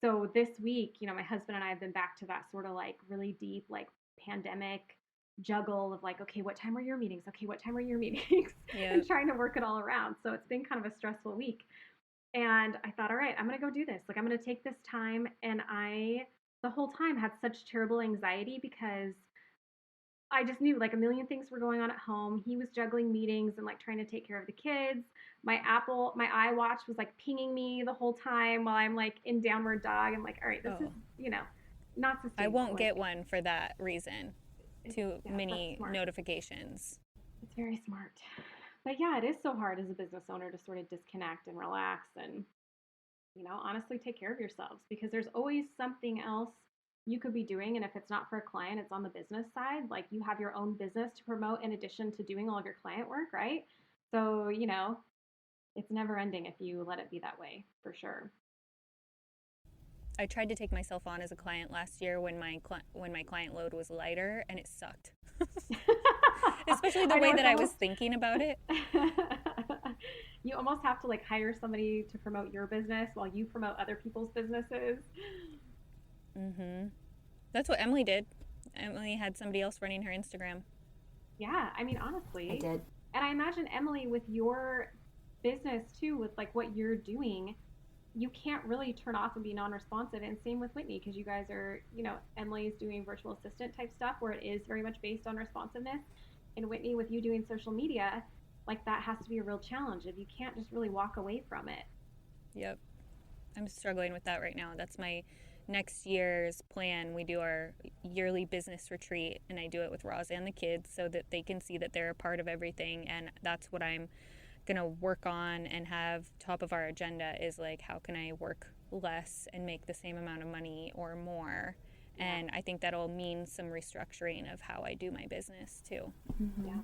so this week, my husband and I have been back to that sort of like really deep, like pandemic juggle of like, okay, what time are your meetings? Okay, what time are your meetings? And trying to work it all around. So it's been kind of a stressful week. And I thought, all right, I'm going to go do this. Like, I'm going to take this time. And the whole time had such terrible anxiety because I just knew like a million things were going on at home. He was juggling meetings and like trying to take care of the kids. My iWatch was like pinging me the whole time while I'm like in downward dog. I'm like, all right, this is, not sustainable. I won't get one for that reason. Too many notifications. It's very smart. But yeah, it is so hard as a business owner to sort of disconnect and relax and, honestly take care of yourselves, because there's always something else you could be doing. And if it's not for a client, it's on the business side. Like you have your own business to promote in addition to doing all of your client work, right? So, it's never ending if you let it be that way, for sure. I tried to take myself on as a client last year when my client load was lighter, and it sucked. Especially the way that I was thinking about it. You almost have to like hire somebody to promote your business while you promote other people's businesses. Mm-hmm. That's what Emily did. Emily had somebody else running her Instagram. Yeah, I mean, honestly. I did. And I imagine, Emily, with your business too, with like what you're doing, you can't really turn off and be non-responsive. And same with Whitney, because you guys are, Emily is doing virtual assistant type stuff where it is very much based on responsiveness. And Whitney, with you doing social media, like that has to be a real challenge if you can't just really walk away from it. Yep. I'm struggling with that right now. That's my next year's plan. We do our yearly business retreat, and I do it with Roz and the kids so that they can see that they're a part of everything. And that's what I'm going to work on and have top of our agenda is like, how can I work less and make the same amount of money or more? Yeah. And I think that'll mean some restructuring of how I do my business too. Mm-hmm. Yeah.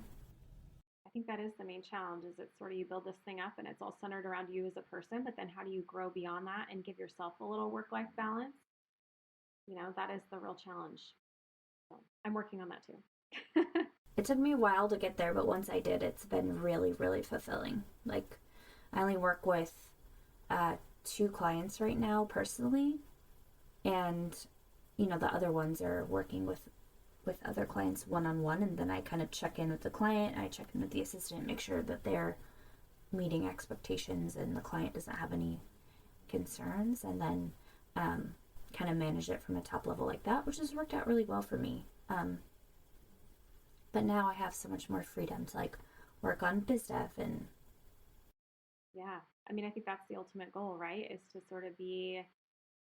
I think that is the main challenge is it's sort of you build this thing up and it's all centered around you as a person, but then how do you grow beyond that and give yourself a little work-life balance? You know, that is the real challenge. So I'm working on that too. It took me a while to get there, but once I did, it's been really, really fulfilling. Like, I only work with 2 clients right now personally, and, you know, the other ones are working with other clients one-on-one, and then I kind of check in with the client, I check in with the assistant, make sure that they're meeting expectations and the client doesn't have any concerns, and then kind of manage it from a top level like that, which has worked out really well for me. But now I have so much more freedom to like work on biz dev and yeah, I mean, I think that's the ultimate goal, right? Is to sort of be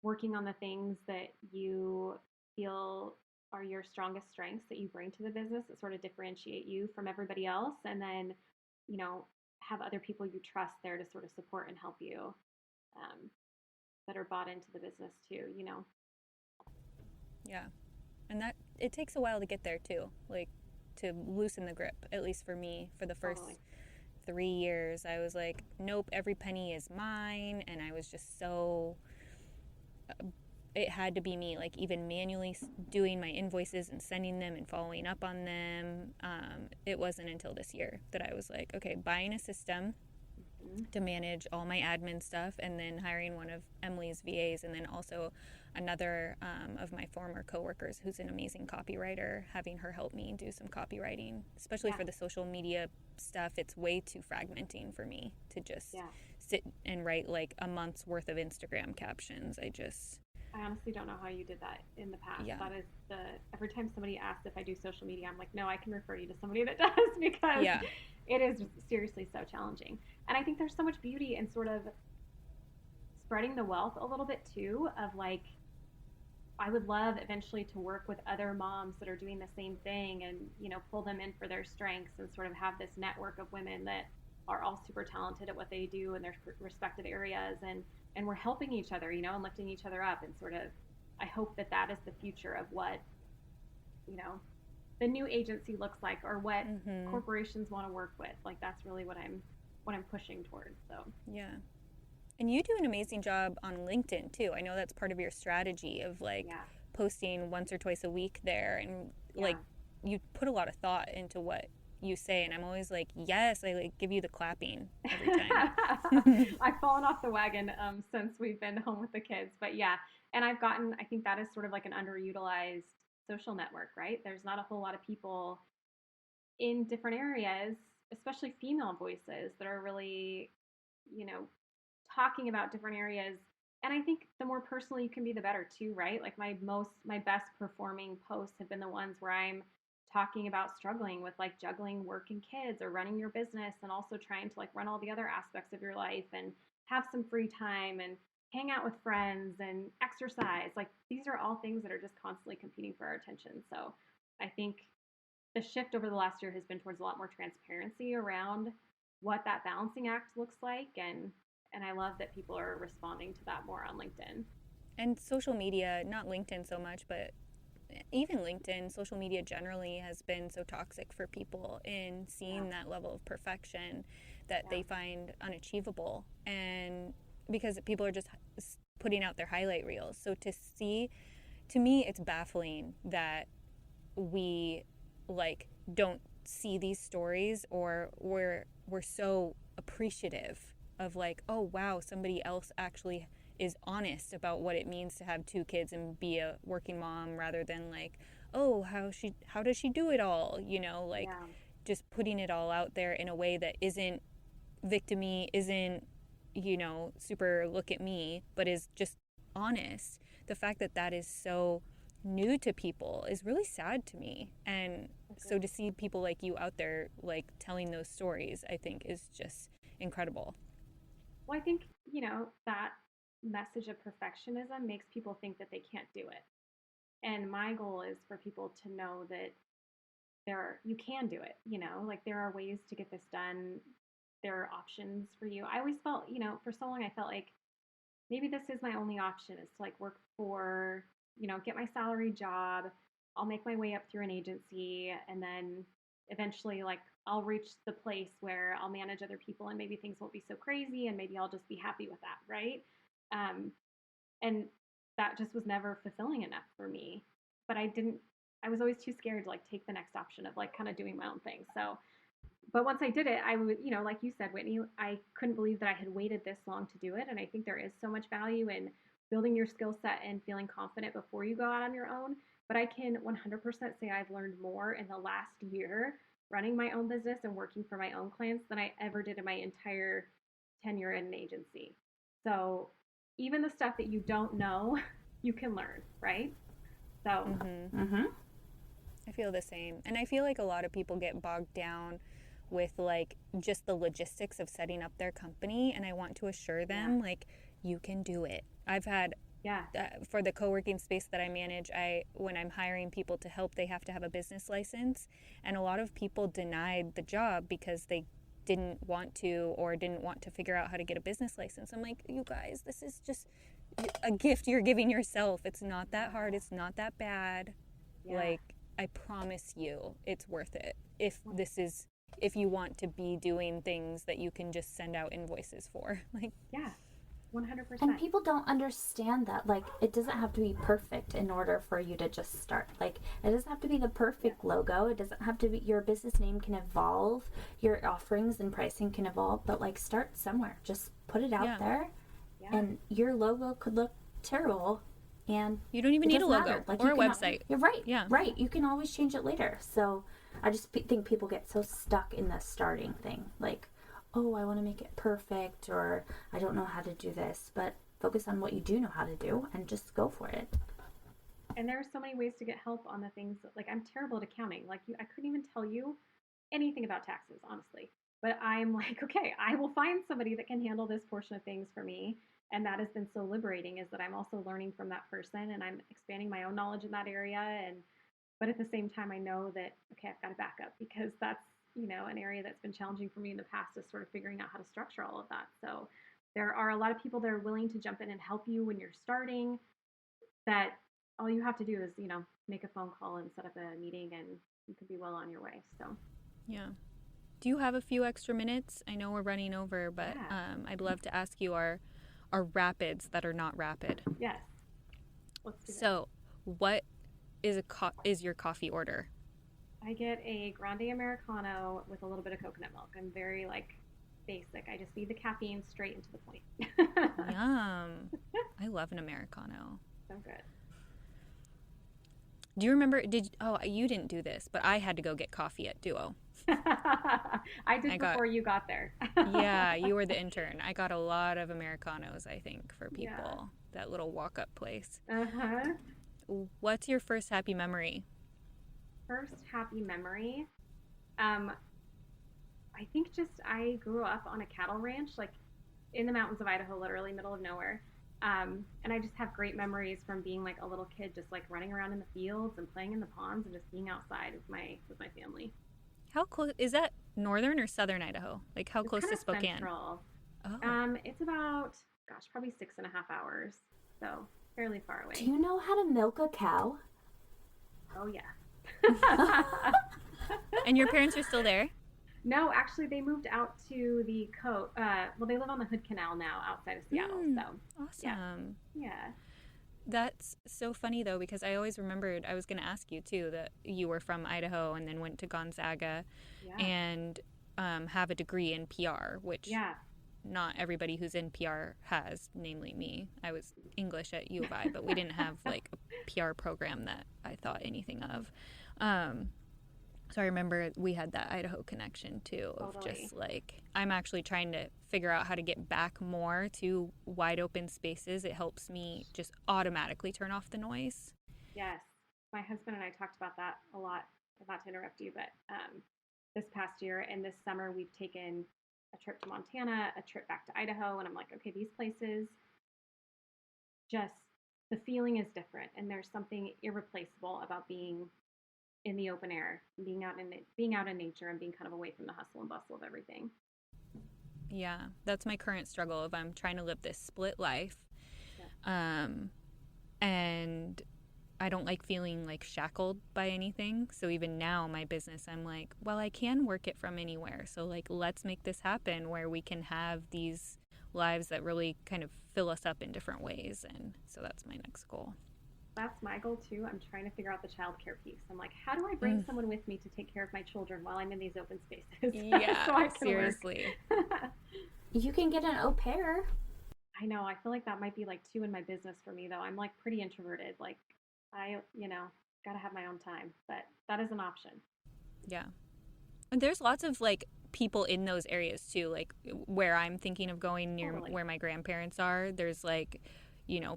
working on the things that you feel are your strongest strengths that you bring to the business that sort of differentiate you from everybody else. And then, you know, have other people you trust there to sort of support and help you that are bought into the business too, you know? Yeah. And that, it takes a while to get there too, like to loosen the grip, at least for me, for the first 3 years. I was like, nope, every penny is mine. And I was just so... it had to be me, like even manually doing my invoices and sending them and following up on them. It wasn't until this year that I was like, okay, buying a system to manage all my admin stuff, and then hiring one of Emily's VAs, and then also another of my former coworkers who's an amazing copywriter, having her help me do some copywriting, especially for the social media stuff. It's way too fragmenting for me to just sit and write like a month's worth of Instagram captions. I honestly don't know how you did that in the past. Yeah. That is every time somebody asks if I do social media, I'm like, no, I can refer you to somebody that does, because it is seriously so challenging. And I think there's so much beauty in sort of spreading the wealth a little bit too, of like, I would love eventually to work with other moms that are doing the same thing and, you know, pull them in for their strengths and sort of have this network of women that are all super talented at what they do in their respective areas. And we're helping each other, you know, and lifting each other up, and sort of, I hope that that is the future of what, you know, the new agency looks like, or what corporations want to work with. Like, that's really what I'm pushing towards. So yeah. And you do an amazing job on LinkedIn too. I know that's part of your strategy of like posting once or twice a week there, and like you put a lot of thought into what you say, and I'm always like, yes, I like give you the clapping every time. I've fallen off the wagon since we've been home with the kids, but yeah, and I think that is sort of like an underutilized social network, right? There's not a whole lot of people in different areas, especially female voices, that are really, you know, talking about different areas. And I think the more personal you can be, the better too, right? Like my best performing posts have been the ones where I'm talking about struggling with like juggling work and kids, or running your business, and also trying to like run all the other aspects of your life and have some free time and hang out with friends and exercise. Like, these are all things that are just constantly competing for our attention. So I think the shift over the last year has been towards a lot more transparency around what that balancing act looks like. And I love that people are responding to that more on LinkedIn. And social media, not LinkedIn so much, but even LinkedIn, social media generally has been so toxic for people in seeing that level of perfection that they find unachievable. And because people are just putting out their highlight reels. So to me, it's baffling that we like don't see these stories, or we're so appreciative of like, oh wow, somebody else actually is honest about what it means to have 2 kids and be a working mom, rather than like, oh, how does she do it all, you know, like just putting it all out there in a way that isn't victim-y, isn't, you know, super look at me, but is just honest. The fact that that is so new to people is really sad to me. And so to see people like you out there like telling those stories, I think is just incredible. Well, I think, that message of perfectionism makes people think that they can't do it. And my goal is for people to know that you can do it, like there are ways to get this done. There are options for you. I always felt, for so long I felt like maybe this is my only option is to like work for, get my salary job. I'll make my way up through an agency and then eventually like I'll reach the place where I'll manage other people and maybe things won't be so crazy and maybe I'll just be happy with that, right? Um, and that just was never fulfilling enough for me. But I was always too scared to like take the next option of like kind of doing my own thing. So but once I did it, I would, like you said, Whitney, I couldn't believe that I had waited this long to do it. And I think there is so much value in building your skill set and feeling confident before you go out on your own. But I can 100% say I've learned more in the last year running my own business and working for my own clients than I ever did in my entire tenure in an agency. So even the stuff that you don't know, you can learn, right? So, Mm-hmm. I feel the same. And I feel like a lot of people get bogged down with like just the logistics of setting up their company. And I want to assure them, like, you can do it. I've had, for the co-working space that I manage, when I'm hiring people to help, they have to have a business license. And a lot of people denied the job because they didn't want to or didn't want to figure out how to get a business license. I'm like, you guys, this is just a gift you're giving yourself. It's not that hard. It's not that bad. Like, I promise you it's worth it if you want to be doing things that you can just send out invoices for. Like, 100%. And people don't understand that. Like, it doesn't have to be perfect in order for you to just start. Like, it doesn't have to be the perfect logo. It doesn't have to be, your business name can evolve, your offerings and pricing can evolve, but like, start somewhere. Just put it out there, and your logo could look terrible. And you don't even need a logo like, or a website. You're right. Yeah. Right. You can always change it later. So I just think people get so stuck in the starting thing. Like, oh, I want to make it perfect, or I don't know how to do this. But focus on what you do know how to do and just go for it. And there are so many ways to get help on the things that, like, I'm terrible at accounting. Like, I couldn't even tell you anything about taxes, honestly. But I'm like, okay, I will find somebody that can handle this portion of things for me. And that has been so liberating, is that I'm also learning from that person and I'm expanding my own knowledge in that area. But at the same time, I know that, okay, I've got to back up because that's, an area that's been challenging for me in the past, is sort of figuring out how to structure all of that. So there are a lot of people that are willing to jump in and help you when you're starting, that all you have to do is, make a phone call and set up a meeting and you can be well on your way. So, yeah. Do you have a few extra minutes? I know we're running over, but I'd love to ask you our rapids that are not rapid. Yes. Let's do that. So, what is your coffee order? I get a grande Americano with a little bit of coconut milk. I'm very, basic. I just need the caffeine straight into the point. Yum. I love an Americano. So good. Do you remember, you didn't do this, but I had to go get coffee at Duo. I did before you got there. Yeah, you were the intern. I got a lot of Americanos, I think, for people. Yeah. That little walk-up place. Uh-huh. What's your first happy memory? First happy memory? I think I grew up on a cattle ranch, like in the mountains of Idaho, literally middle of nowhere. And I just have great memories from being like a little kid, just like running around in the fields and playing in the ponds and just being outside with my family. How close is that? Northern or southern Idaho? Like, how close to Spokane? Central. Oh. It's about, probably 6.5 hours, so fairly far away. Do you know how to milk a cow? Oh yeah. And your parents are still there? No, actually, they moved out to the coast. They live on the Hood Canal now, outside of Seattle. So awesome. Yeah. That's so funny, though, because I always remembered, I was going to ask you, too, that you were from Idaho and then went to Gonzaga and have a degree in PR, which not everybody who's in PR has, namely me. I was English at U of I, but we didn't have, like, a PR program that I thought anything of. So I remember we had that Idaho connection, too, of just, like, I'm actually trying to figure out how to get back more to wide open spaces. It helps me just automatically turn off the noise. Yes. My husband and I talked about that a lot. Not to interrupt you, but this past year and this summer we've taken a trip to Montana, a trip back to Idaho, and I'm like, okay, these places, just the feeling is different, and there's something irreplaceable about being in the open air, being out in nature, and being kind of away from the hustle and bustle of everything. Yeah, that's my current struggle if I'm trying to live this split life. Yeah. And I don't like feeling like shackled by anything. So even now, my business, I'm like, well, I can work it from anywhere. So like, let's make this happen where we can have these lives that really kind of fill us up in different ways. And so that's my next goal. That's my goal too. I'm trying to figure out the childcare piece. I'm like, how do I bring someone with me to take care of my children while I'm in these open spaces? Yeah, so I can seriously. You can get an au pair. I know. I feel like that might be like too in my business for me though. I'm like pretty introverted. Like I, got to have my own time, but that is an option. Yeah. And there's lots of like people in those areas too, like where I'm thinking of going near where my grandparents are. There's like,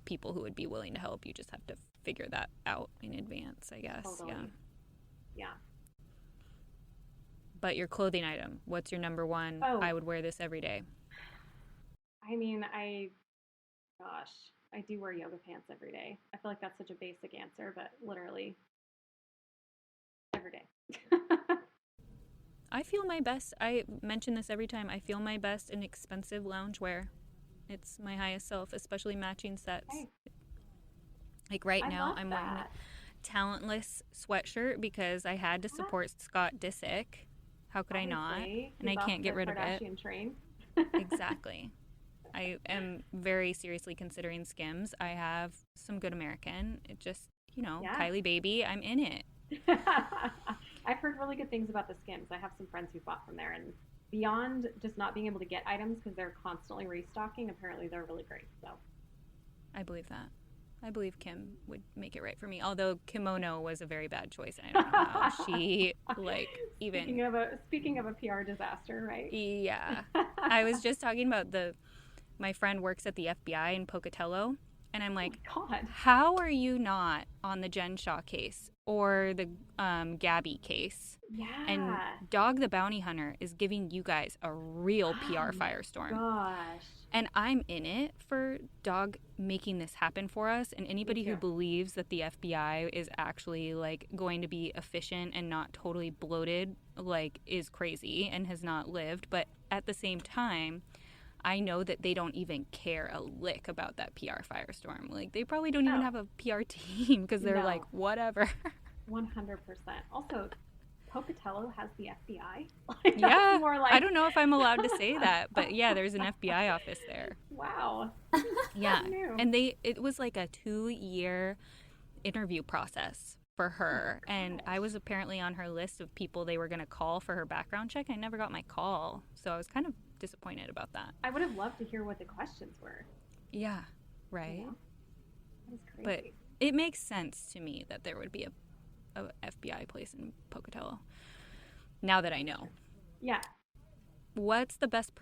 people who would be willing to help. You just have to figure that out in advance, I guess. Totally. Yeah. But your clothing item, what's your number one? Oh. I would wear this every day. I mean, I do wear yoga pants every day. I feel like that's such a basic answer, but literally every day. I feel my best. I mention this every time. I feel my best in expensive loungewear. It's my highest self, especially matching sets. Hey. Like right now, I'm wearing a talentless sweatshirt because I had to support Scott Disick. How could I not? And I can't get rid of it. Train. Exactly. I am very seriously considering Skims. I have some Good American. It just, Kylie baby, I'm in it. I've heard really good things about the Skims. I have some friends who bought from there, and beyond just not being able to get items because they're constantly restocking, apparently they're really great. So I believe that. I believe Kim would make it right for me. Although kimono was a very bad choice. I don't know how she Speaking of a PR disaster, right? Yeah. I was just talking about my friend works at the FBI in Pocatello, and I'm like, oh my God, how are you not on the Jen Shaw case or the Gabby case? Yeah. And Dog the Bounty Hunter is giving you guys a real PR firestorm. Gosh. And I'm in it for Dog making this happen for us. And anybody who believes that the FBI is actually like going to be efficient and not totally bloated, like, is crazy and has not lived. But at the same time, I know that they don't even care a lick about that PR firestorm. Like, they probably don't even have a PR team because they're like, whatever. 100%. Also, Pocatello has the FBI. Yeah, more like... I don't know if I'm allowed to say that, but yeah, there's an FBI office there. Wow. Yeah, and it was like a 2-year interview process for her, and I was apparently on her list of people they were going to call for her background check. I never got my call, so I was kind of disappointed about that. I would have loved to hear what the questions were. Yeah, right? That is crazy. But it makes sense to me that there would be a FBI place in Pocatello, now that I know. Yeah. What's the best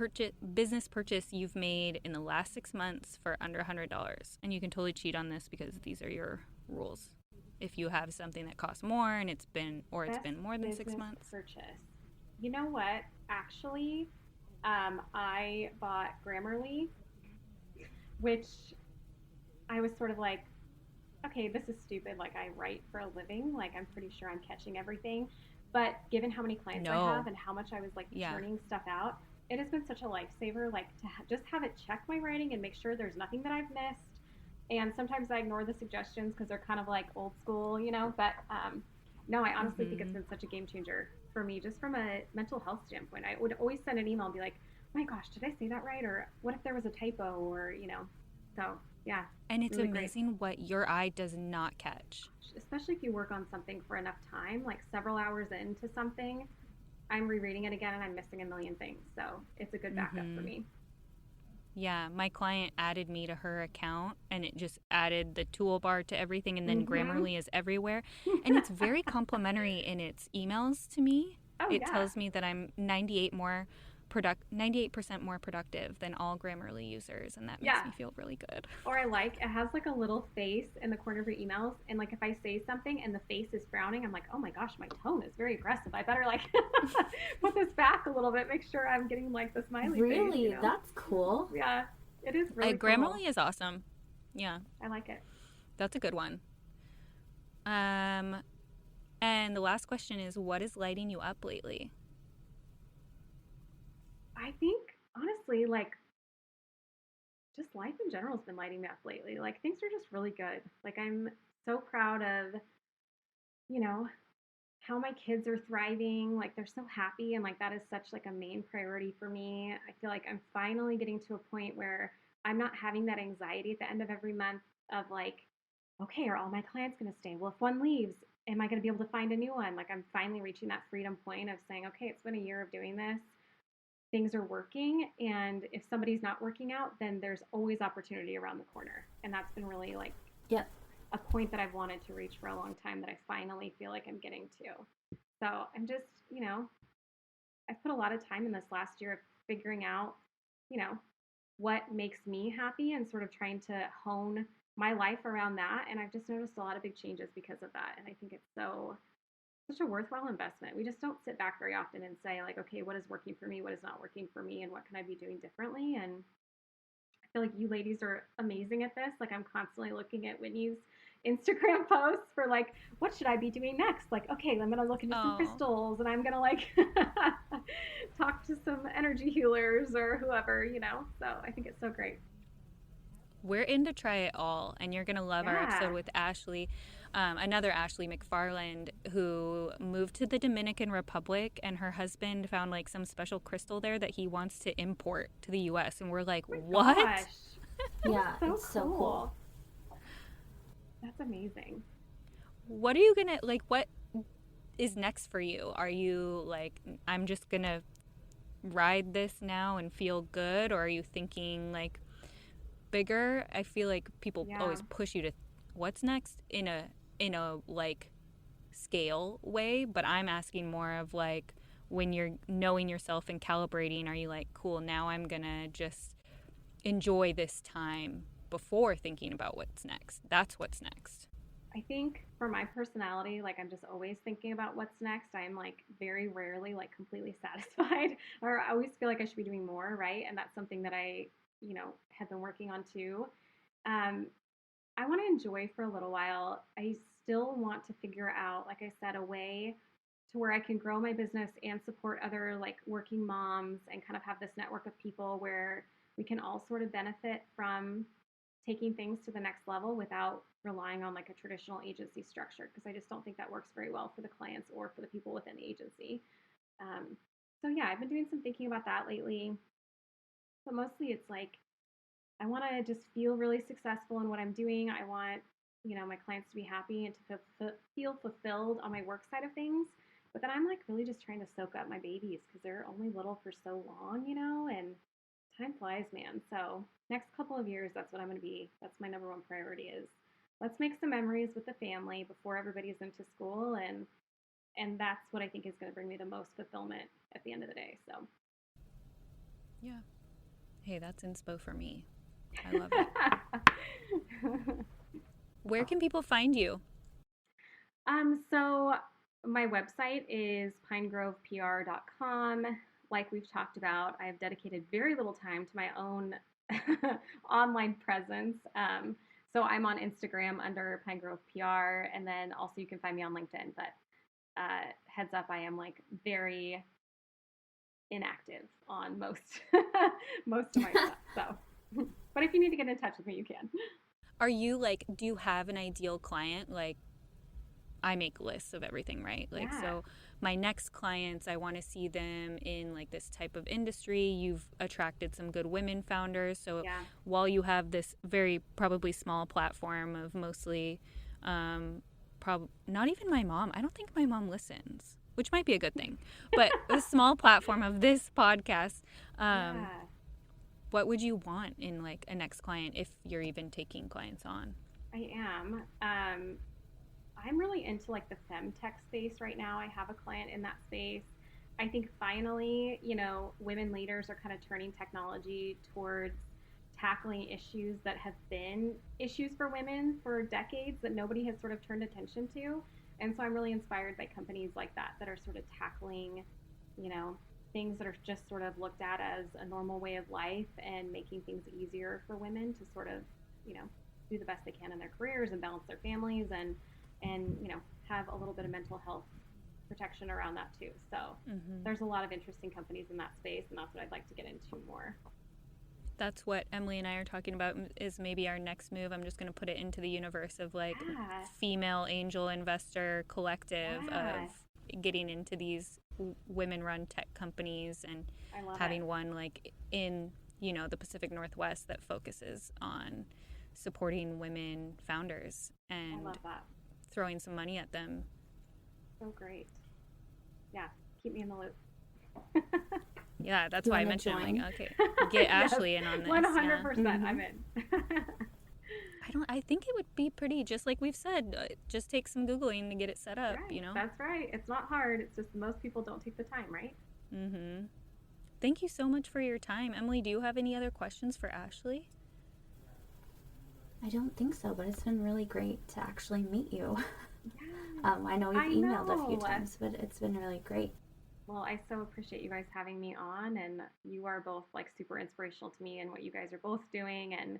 business purchase you've made in the last 6 months for under $100? And you can totally cheat on this because these are your rules. If you have something that costs more and it's been more than 6 months. Purchase. You know what? Actually, I bought Grammarly, which I was sort of like, okay, this is stupid. Like, I write for a living. Like, I'm pretty sure I'm catching everything. But given how many clients I have and how much I was, like, churning stuff out, it has been such a lifesaver, like, to just have it check my writing and make sure there's nothing that I've missed. And sometimes I ignore the suggestions because they're kind of, like, old school, But, no, I honestly think it's been such a game changer for me, just from a mental health standpoint. I would always send an email and be like, oh my gosh, did I say that right? Or what if there was a typo? Or, so... Yeah. And it's really amazing what your eye does not catch. Especially if you work on something for enough time, like several hours into something, I'm rereading it again and I'm missing a million things. So it's a good backup for me. Yeah. My client added me to her account and it just added the toolbar to everything. And then Grammarly is everywhere. And it's very complimentary in its emails to me. It tells me that I'm 98% more 98% more productive than all Grammarly users, and that makes me feel really good. Or it has like a little face in the corner of your emails, and like if I say something and the face is frowning, I'm like, oh my gosh, my tone is very aggressive. I better like put this back a little bit, make sure I'm getting like the smiley face. Really? That's cool. Yeah, it is really cool. Grammarly is awesome. Yeah. I like it. That's a good one. And the last question is, what is lighting you up lately? I think, honestly, like, just life in general has been lighting me up lately. Like, things are just really good. Like, I'm so proud of, how my kids are thriving. Like, they're so happy, and, like, that is such, like, a main priority for me. I feel like I'm finally getting to a point where I'm not having that anxiety at the end of every month of, like, okay, are all my clients going to stay? Well, if one leaves, am I going to be able to find a new one? Like, I'm finally reaching that freedom point of saying, okay, it's been a year of doing this. Things are working, and if somebody's not working out, then there's always opportunity around the corner. And that's been really like a point that I've wanted to reach for a long time that I finally feel like I'm getting to. So I'm just, I've put a lot of time in this last year of figuring out, what makes me happy and sort of trying to hone my life around that. And I've just noticed a lot of big changes because of that. And I think it's such a worthwhile investment. We just don't sit back very often and say, like, okay, what is working for me? What is not working for me? And what can I be doing differently? And I feel like you ladies are amazing at this. Like, I'm constantly looking at Whitney's Instagram posts for, like, what should I be doing next? Like, okay, I'm going to look into some crystals, and I'm going to, like, talk to some energy healers or whoever, So I think it's so great. We're in to try it all, and you're going to love our episode with Ashley. Another Ashley McFarland, who moved to the Dominican Republic, and her husband found like some special crystal there that he wants to import to the U.S. And we're like, what? Yeah, it's so cool. That's amazing. What are you gonna like? What is next for you? Are you like, I'm just gonna ride this now and feel good, or are you thinking like bigger? I feel like people always push you to what's next in a like scale way, but I'm asking more of like, when you're knowing yourself and calibrating, are you like, cool, now I'm gonna just enjoy this time before thinking about what's next? That's what's next. I think for my personality, like, I'm just always thinking about what's next. I'm like very rarely like completely satisfied, or I always feel like I should be doing more, right? And that's something that I have been working on too. I want to enjoy for a little while. I still want to figure out, like I said, a way to where I can grow my business and support other like working moms and kind of have this network of people where we can all sort of benefit from taking things to the next level without relying on like a traditional agency structure, because I just don't think that works very well for the clients or for the people within the agency. So yeah, I've been doing some thinking about that lately, but mostly it's like, I want to just feel really successful in what I'm doing. I want, my clients to be happy and to feel fulfilled on my work side of things. But then I'm like really just trying to soak up my babies because they're only little for so long, and time flies, man. So next couple of years, that's what I'm going to be. That's my number one priority is let's make some memories with the family before everybody's into school. And that's what I think is going to bring me the most fulfillment at the end of the day. So. Yeah. Hey, that's inspo for me. I love it. Where can people find you? So my website is pinegrovepr.com. Like we've talked about, I have dedicated very little time to my own online presence. So I'm on Instagram under Pinegrove PR, and then also you can find me on LinkedIn. But heads up, I am like very inactive on most of my stuff. So, but if you need to get in touch with me, you can. Are you like, do you have an ideal client? Like, I make lists of everything, right? Like, so my next clients, I want to see them in like this type of industry. You've attracted some good women founders. So while you have this very probably small platform of mostly, not even my mom. I don't think my mom listens, which might be a good thing. But a small platform of this podcast, what would you want in like a next client if you're even taking clients on? I am. I'm really into like the femtech space right now. I have a client in that space. I think finally, women leaders are kind of turning technology towards tackling issues that have been issues for women for decades that nobody has sort of turned attention to. And so I'm really inspired by companies like that are sort of tackling, you know, things that are just sort of looked at as a normal way of life and making things easier for women to sort of, you know, do the best they can in their careers and balance their families and have a little bit of mental health protection around that too. So there's a lot of interesting companies in that space, and that's what I'd like to get into more. That's what Emily and I are talking about, is maybe our next move. I'm just going to put it into the universe of like female angel investor collective of getting into these women-run tech companies and having one like in, the Pacific Northwest that focuses on supporting women founders and throwing some money at them. So great. Yeah, keep me in the loop. Yeah, that's why I mentioned like, okay, get Ashley in on this. 100%, I'm in. I think it would be pretty, just like we've said, just take some Googling to get it set up, right. That's right. It's not hard. It's just most people don't take the time, right? Mm-hmm. Thank you so much for your time. Emily, do you have any other questions for Ashley? I don't think so, but it's been really great to actually meet you. I know we've emailed a few times, but it's been really great. Well, I so appreciate you guys having me on, and you are both like super inspirational to me and what you guys are both doing, and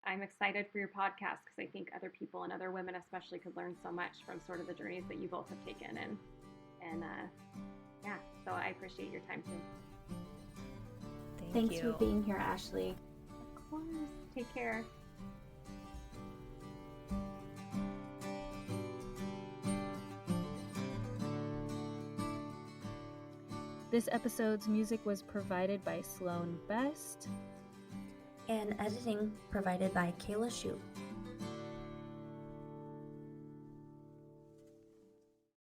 I'm excited for your podcast because I think other people and other women especially could learn so much from sort of the journeys that you both have taken, and so I appreciate your time too. Thanks for being here, Ashley. Of course. Take care. This episode's music was provided by Sloan Best. And editing provided by Kayla Shue.